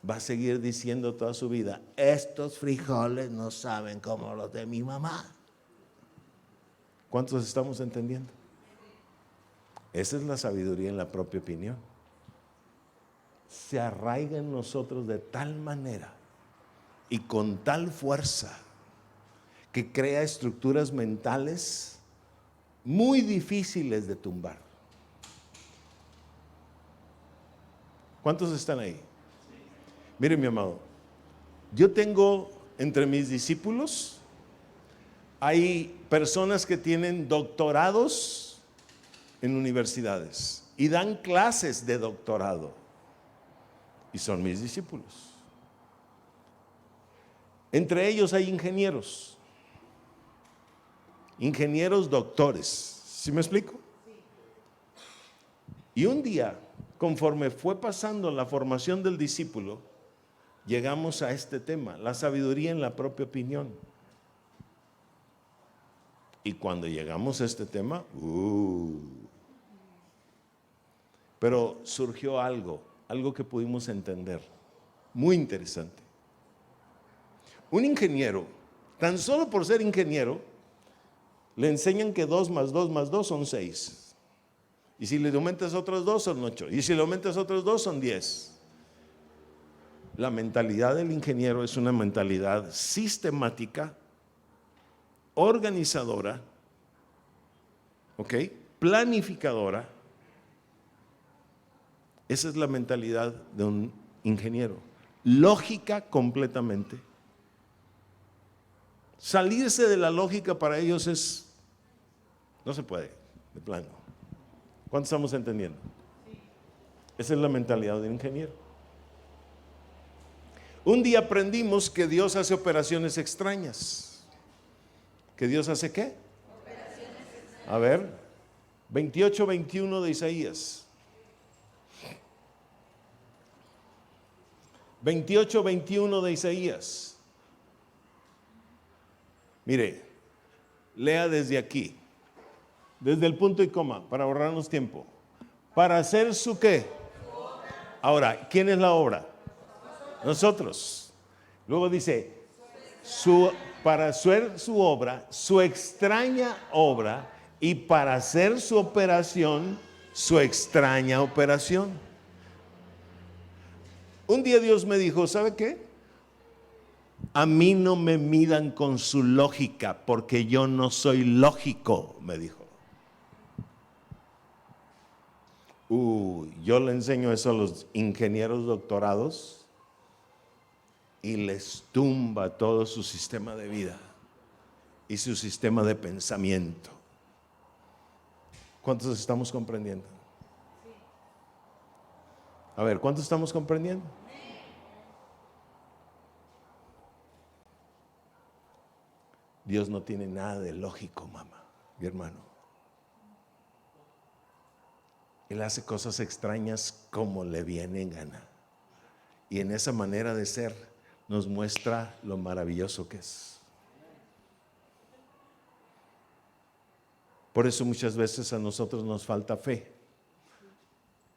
va a seguir diciendo toda su vida: estos frijoles no saben como los de mi mamá. ¿Cuántos estamos entendiendo? Esa es la sabiduría en la propia opinión. Se arraiga en nosotros de tal manera y con tal fuerza que crea estructuras mentales muy difíciles de tumbar. ¿Cuántos están ahí? Mire, mi amado, yo tengo entre mis discípulos, hay personas que tienen doctorados en universidades y dan clases de doctorado y son mis discípulos. Entre ellos hay ingenieros doctores, ¿sí me explico? Y un día, conforme fue pasando la formación del discípulo, llegamos a este tema, la sabiduría en la propia opinión. Y cuando llegamos a este tema, pero surgió algo que pudimos entender, muy interesante. Un ingeniero, tan solo por ser ingeniero, le enseñan que 2 más 2 más 2 son 6. Y si le aumentas otros 2 son 8. Y si le aumentas otros 2 son 10. La mentalidad del ingeniero es una mentalidad sistemática, organizadora, ¿ok?, planificadora. Esa es la mentalidad de un ingeniero. Lógica completamente. Salirse de la lógica para ellos no se puede, de plano. ¿Cuántos estamos entendiendo? Esa es la mentalidad del ingeniero. Un día aprendimos que Dios hace operaciones extrañas. ¿Que Dios hace qué? Operaciones extrañas. A ver, 28:21 de Isaías. 28:21 de Isaías. Mire, lea desde aquí, desde el punto y coma, para ahorrarnos tiempo. Para hacer su qué. Ahora, ¿quién es la obra? Nosotros. Luego dice, para hacer su obra, su extraña obra, y para hacer su operación, su extraña operación. Un día Dios me dijo, ¿sabe qué? A mí no me midan con su lógica, porque yo no soy lógico, me dijo. Yo le enseño eso a los ingenieros doctorados y les tumba todo su sistema de vida y su sistema de pensamiento. ¿Cuántos estamos comprendiendo? A ver, ¿cuántos estamos comprendiendo? Dios no tiene nada de lógico, mamá, mi hermano. Él hace cosas extrañas como le viene en gana. Y en esa manera de ser nos muestra lo maravilloso que es. Por eso muchas veces a nosotros nos falta fe.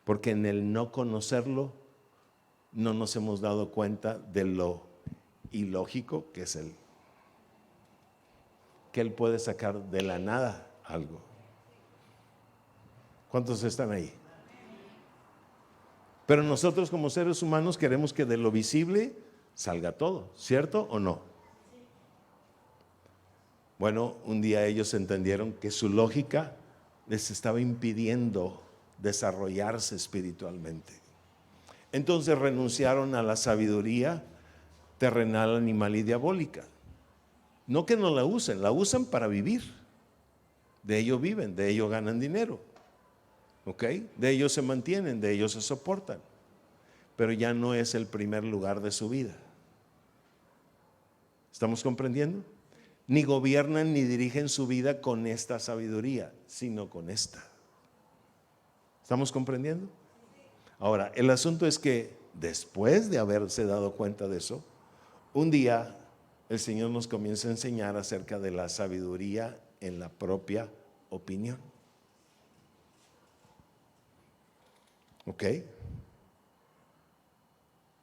Porque en el no conocerlo no nos hemos dado cuenta de lo ilógico que es Él. Que Él puede sacar de la nada algo. ¿Cuántos están ahí? Pero nosotros como seres humanos queremos que de lo visible salga todo, ¿cierto o no? Bueno, un día ellos entendieron que su lógica les estaba impidiendo desarrollarse espiritualmente. Entonces renunciaron a la sabiduría terrenal, animal y diabólica. No que no la usan para vivir. De ello viven, de ello ganan dinero. ¿Ok? De ellos se mantienen, de ellos se soportan. Pero ya no es el primer lugar de su vida. ¿Estamos comprendiendo? Ni gobiernan ni dirigen su vida con esta sabiduría, sino con esta. ¿Estamos comprendiendo? Ahora, el asunto es que después de haberse dado cuenta de eso, un día el Señor nos comienza a enseñar acerca de la sabiduría en la propia opinión. ¿Ok?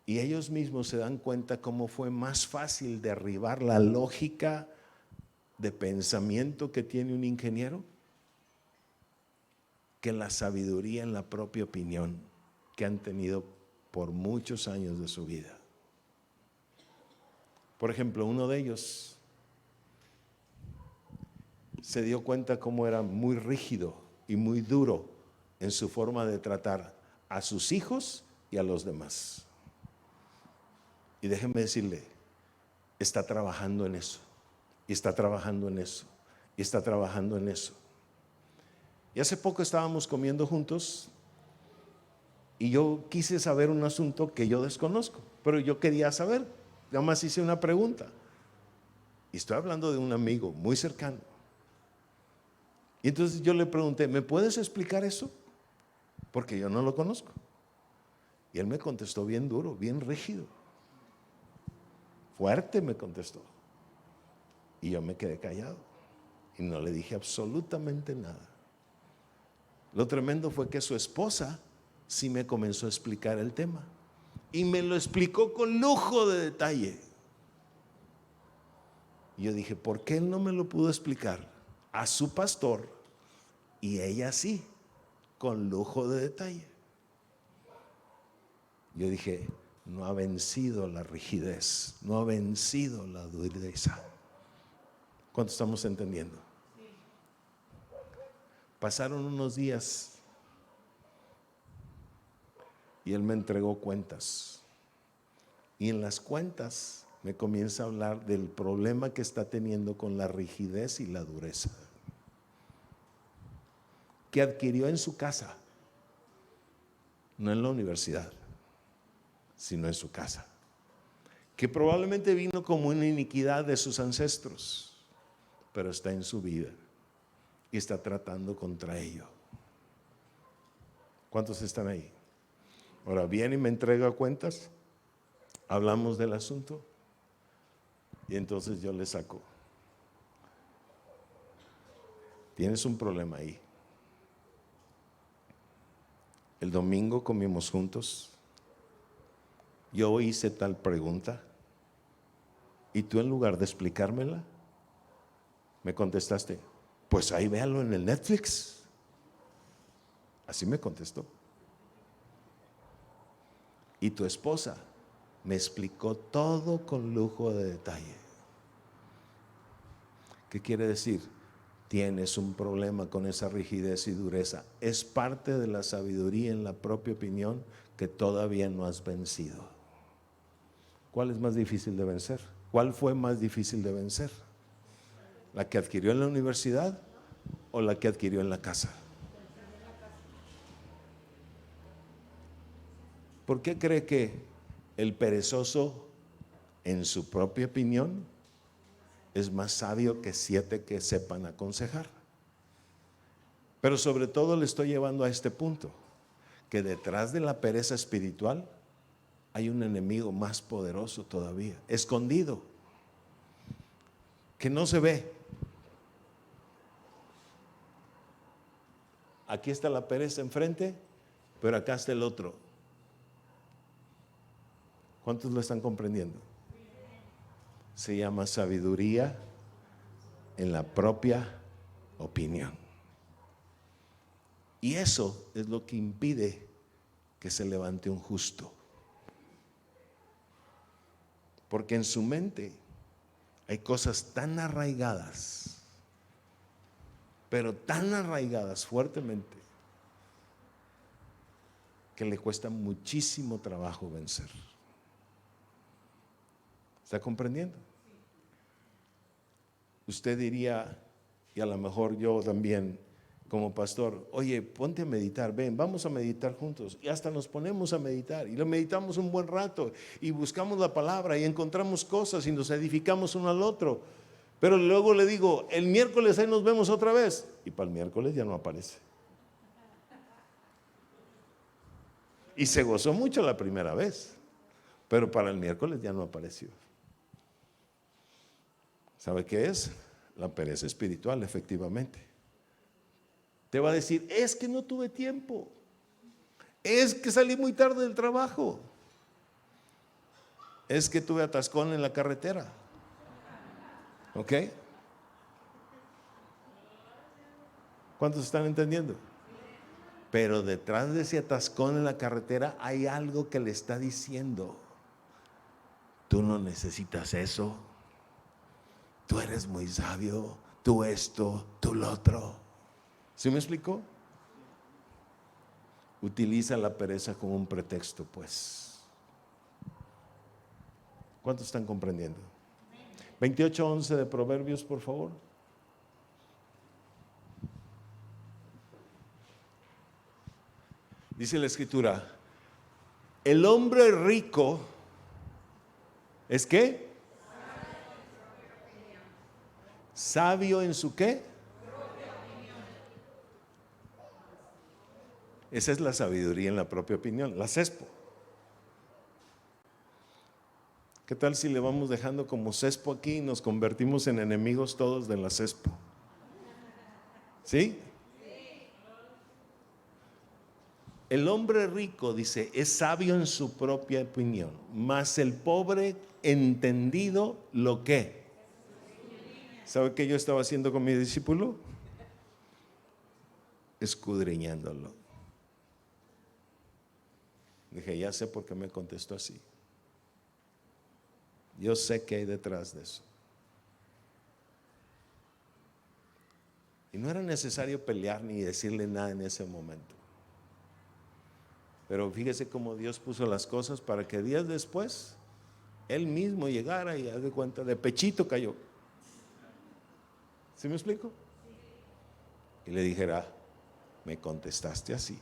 Y ellos mismos se dan cuenta cómo fue más fácil derribar la lógica de pensamiento que tiene un ingeniero que la sabiduría en la propia opinión que han tenido por muchos años de su vida. Por ejemplo, uno de ellos se dio cuenta cómo era muy rígido y muy duro en su forma de tratar a sus hijos y a los demás. Y déjenme decirle, está trabajando en eso, y está trabajando en eso, y está trabajando en eso. Y hace poco estábamos comiendo juntos y yo quise saber un asunto que yo desconozco, pero yo quería saber, nada más hice una pregunta. Y estoy hablando de un amigo muy cercano. Y entonces yo le pregunté, ¿me puedes explicar eso? Porque yo no lo conozco. Y él me contestó bien duro, bien rígido. Fuerte me contestó. Y yo me quedé callado. Y no le dije absolutamente nada. Lo tremendo fue que su esposa sí me comenzó a explicar el tema. Y me lo explicó con lujo de detalle. Y yo dije, ¿por qué él no me lo pudo explicar a su pastor y ella sí, con lujo de detalle? Yo dije, no ha vencido la rigidez, no ha vencido la dureza. ¿Cuánto estamos entendiendo? Pasaron unos días y él me entregó cuentas. Y en las cuentas me comienza a hablar del problema que está teniendo con la rigidez y la dureza que adquirió en su casa, no en la universidad, sino en su casa, que probablemente vino como una iniquidad de sus ancestros, pero está en su vida y está tratando contra ello. ¿Cuántos están ahí? Ahora viene y me entrega cuentas, hablamos del asunto y entonces yo le saco. Tienes un problema ahí. El domingo comimos juntos. Yo hice tal pregunta y tú, en lugar de explicármela, me contestaste, pues ahí véalo en el Netflix. Así me contestó. Y tu esposa me explicó todo con lujo de detalle. ¿Qué quiere decir? Tienes un problema con esa rigidez y dureza. Es parte de la sabiduría en la propia opinión que todavía no has vencido. ¿Cuál es más difícil de vencer? ¿Cuál fue más difícil de vencer? ¿La que adquirió en la universidad o la que adquirió en la casa? ¿Por qué cree que el perezoso, en su propia opinión, es más sabio que 7 que sepan aconsejar? Pero sobre todo le estoy llevando a este punto, que detrás de la pereza espiritual hay un enemigo más poderoso todavía, escondido, que no se ve. Aquí está la pereza enfrente, pero acá está el otro. ¿Cuántos lo están comprendiendo? Se llama sabiduría en la propia opinión. Y eso es lo que impide que se levante un justo. Porque en su mente hay cosas tan arraigadas, pero tan arraigadas fuertemente, que le cuesta muchísimo trabajo vencer. ¿Está comprendiendo? Usted diría, y a lo mejor yo también como pastor, oye, ponte a meditar, ven, vamos a meditar juntos. Y hasta nos ponemos a meditar y lo meditamos un buen rato y buscamos la palabra y encontramos cosas y nos edificamos uno al otro. Pero luego le digo, el miércoles ahí nos vemos otra vez. Y para el miércoles ya no aparece. Y se gozó mucho la primera vez, pero para el miércoles ya no apareció. ¿Sabe qué es? La pereza espiritual, efectivamente. Te va a decir, es que no tuve tiempo, es que salí muy tarde del trabajo, es que tuve atascón en la carretera. ¿Ok? ¿Cuántos están entendiendo? Pero detrás de ese atascón en la carretera hay algo que le está diciendo, tú no necesitas eso, tú eres muy sabio, tú esto, tú lo otro. ¿Sí me explicó? Utiliza la pereza como un pretexto, pues. ¿Cuántos están comprendiendo? 28:11 de Proverbios, por favor. Dice la escritura, el hombre rico ¿es qué? Sabio en su qué? Esa es la sabiduría en la propia opinión, la cespo. ¿Qué tal si le vamos dejando como cespo aquí y nos convertimos en enemigos todos de la cespo? ¿Sí? El hombre rico, dice, es sabio en su propia opinión, mas el pobre entendido lo que. ¿Sabe qué yo estaba haciendo con mi discípulo? Escudriñándolo. Dije, ya sé por qué me contestó así. Yo sé qué hay detrás de eso. Y no era necesario pelear ni decirle nada en ese momento. Pero fíjese cómo Dios puso las cosas para que días después él mismo llegara y haz de cuenta, de pechito cayó. ¿Sí me explico? Y le dijera, me contestaste así.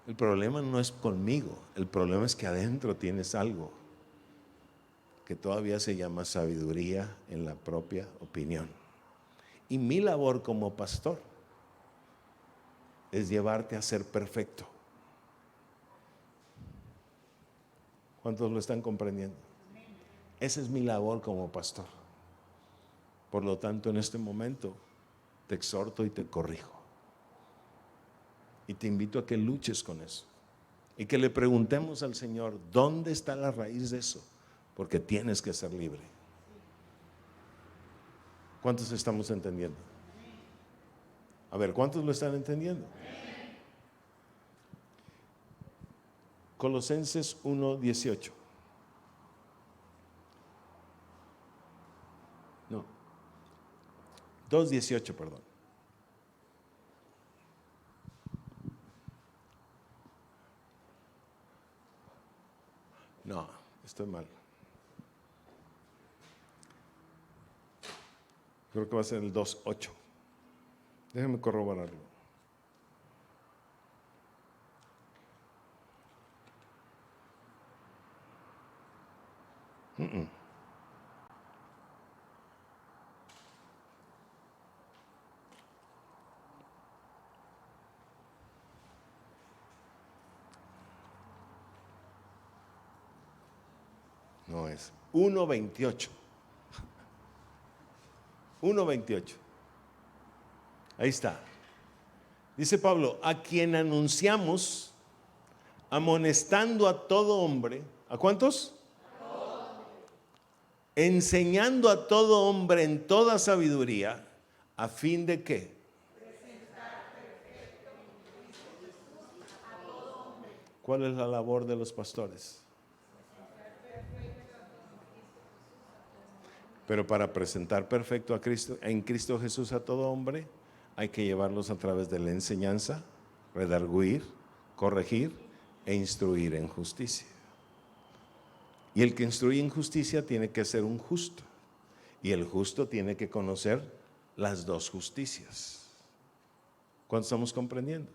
El problema no es conmigo, el problema es que adentro tienes algo que todavía se llama sabiduría en la propia opinión. Y mi labor como pastor es llevarte a ser perfecto. ¿Cuántos lo están comprendiendo? Esa es mi labor como pastor. Por lo tanto, en este momento te exhorto y te corrijo. Y te invito a que luches con eso. Y que le preguntemos al Señor, ¿dónde está la raíz de eso? Porque tienes que ser libre. ¿Cuántos estamos entendiendo? A ver, ¿cuántos lo están entendiendo? Colosenses 1:18. No, 2:18, perdón. No, estoy mal. Creo que va a ser el 2:8. Déjenme corroborarlo. No es 1:28. 1:28. Ahí está. Dice Pablo, a quien anunciamos, amonestando a todo hombre. ¿A cuántos? Enseñando a todo hombre en toda sabiduría, a fin de ¿qué? ¿Cuál es la labor de los pastores? Pero para presentar perfecto a Cristo, en Cristo Jesús a todo hombre, hay que llevarlos a través de la enseñanza, redarguir, corregir e instruir en justicia. Y el que instruye en justicia tiene que ser un justo. Y el justo tiene que conocer las dos justicias. ¿Cuánto estamos comprendiendo?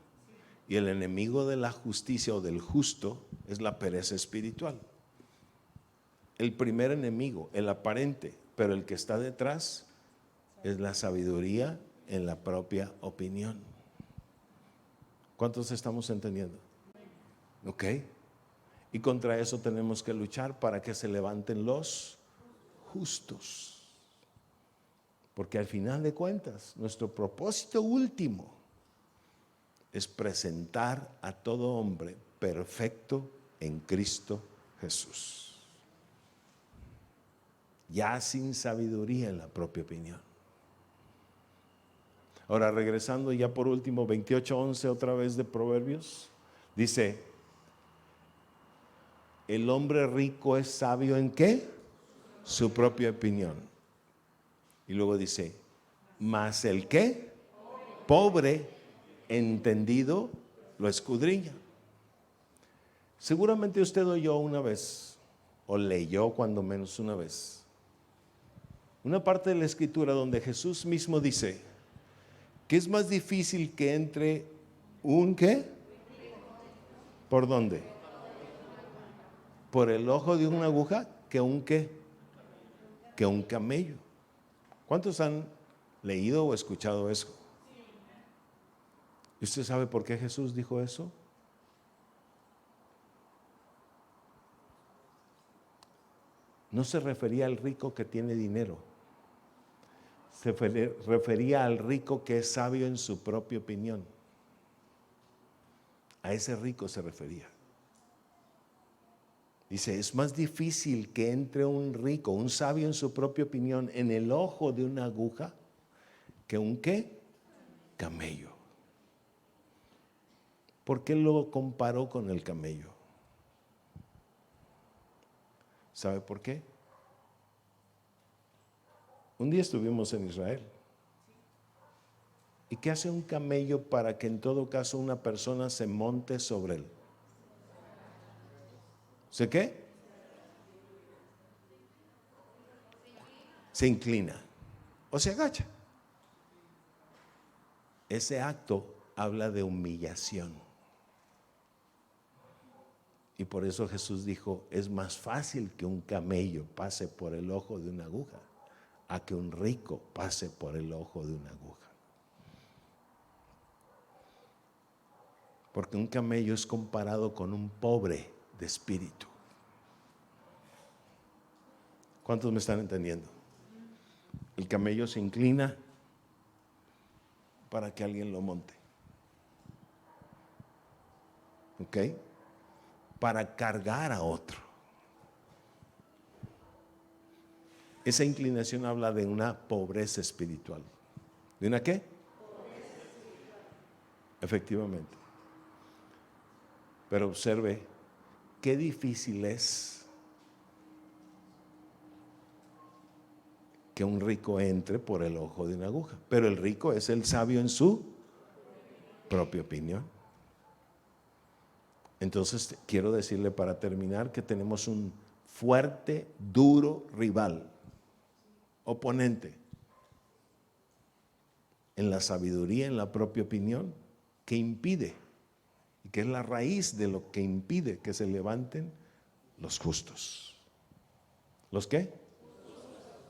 Y el enemigo de la justicia o del justo es la pereza espiritual. El primer enemigo, el aparente, pero el que está detrás es la sabiduría en la propia opinión. ¿Cuántos estamos entendiendo? ¿Ok? Y contra eso tenemos que luchar para que se levanten los justos. Porque al final de cuentas, nuestro propósito último es presentar a todo hombre perfecto en Cristo Jesús. Ya sin sabiduría en la propia opinión. Ahora regresando ya por último, 28:11 otra vez de Proverbios, dice, el hombre rico es sabio ¿en qué? Su propia opinión. Y luego dice, mas el ¿qué? Pobre, entendido, lo escudriña. Seguramente usted oyó una vez, o leyó cuando menos una vez, una parte de la escritura donde Jesús mismo dice que es más difícil que entre un ¿qué? ¿Por dónde? Por el ojo de una aguja que un ¿qué? Que un camello. ¿Cuántos han leído o escuchado eso? ¿Y usted sabe por qué Jesús dijo eso? No se refería al rico que tiene dinero. Se refería al rico que es sabio en su propia opinión. A ese rico se refería. Dice, es más difícil que entre un rico, un sabio en su propia opinión, en el ojo de una aguja, que un ¿qué? Camello. ¿Por qué lo comparó con el camello? ¿Sabe por qué? Un día estuvimos en Israel. ¿Y qué hace un camello para que en todo caso una persona se monte sobre él? ¿Sé qué? se inclina o se agacha. Ese acto habla de humillación. Y por eso Jesús dijo, es más fácil que un camello pase por el ojo de una aguja a que un rico pase por el ojo de una aguja. Porque un camello es comparado con un pobre de espíritu. ¿Cuántos me están entendiendo? El camello se inclina para que alguien lo monte. ¿Ok? Para cargar a otro. Esa inclinación habla de una pobreza espiritual. ¿De una qué? Pobreza espiritual. Efectivamente. Pero observe qué difícil es que un rico entre por el ojo de una aguja. Pero el rico es el sabio en su propia opinión. Entonces quiero decirle para terminar que tenemos un fuerte, duro rival, oponente, en la sabiduría, en la propia opinión, que impide, y que es la raíz de lo que impide que se levanten los justos. ¿Los qué?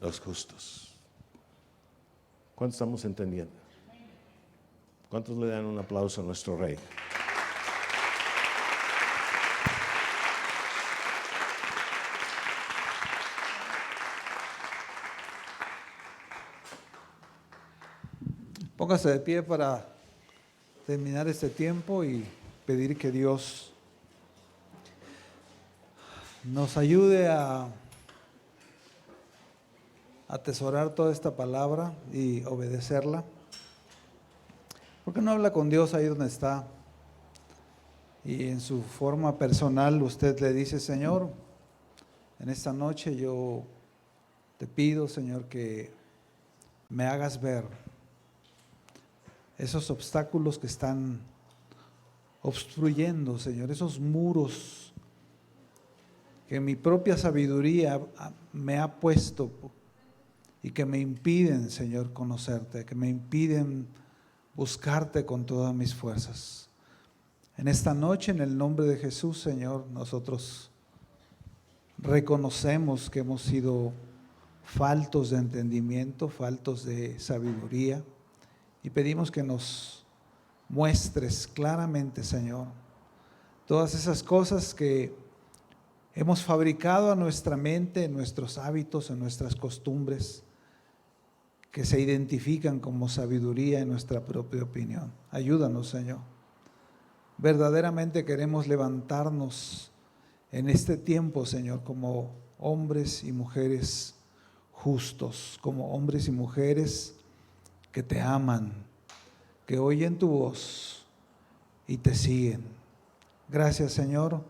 Los justos. ¿Cuántos estamos entendiendo? ¿Cuántos le dan un aplauso a nuestro Rey? Póngase de pie para terminar este tiempo y pedir que Dios nos ayude a atesorar toda esta palabra y obedecerla. ¿Por qué no habla con Dios ahí donde está? Y en su forma personal usted le dice, Señor, en esta noche yo te pido, Señor, que me hagas ver esos obstáculos que están obstruyendo, Señor, esos muros que mi propia sabiduría me ha puesto y que me impiden, Señor, conocerte, que me impiden buscarte con todas mis fuerzas. En esta noche, en el nombre de Jesús, Señor, nosotros reconocemos que hemos sido faltos de entendimiento, faltos de sabiduría, y pedimos que nos muestres claramente, Señor, todas esas cosas que hemos fabricado a nuestra mente, en nuestros hábitos, en nuestras costumbres, que se identifican como sabiduría en nuestra propia opinión. Ayúdanos, Señor. Verdaderamente queremos levantarnos en este tiempo, Señor, como hombres y mujeres justos, como hombres y mujeres que te aman, que oyen tu voz y te siguen. Gracias, Señor,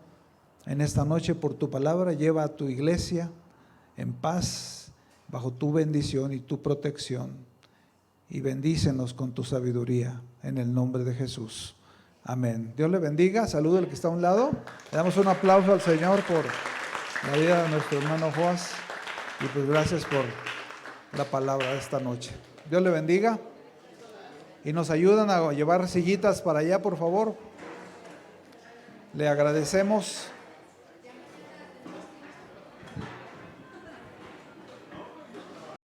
en esta noche por tu palabra. Lleva a tu iglesia en paz, bajo tu bendición y tu protección, y bendícenos con tu sabiduría, en el nombre de Jesús. Amén. Dios le bendiga. Saludo al que está a un lado. Le damos un aplauso al Señor por la vida de nuestro hermano Joás, y pues gracias por la palabra de esta noche. Dios le bendiga. Y nos ayudan a llevar sillitas para allá, por favor. Le agradecemos.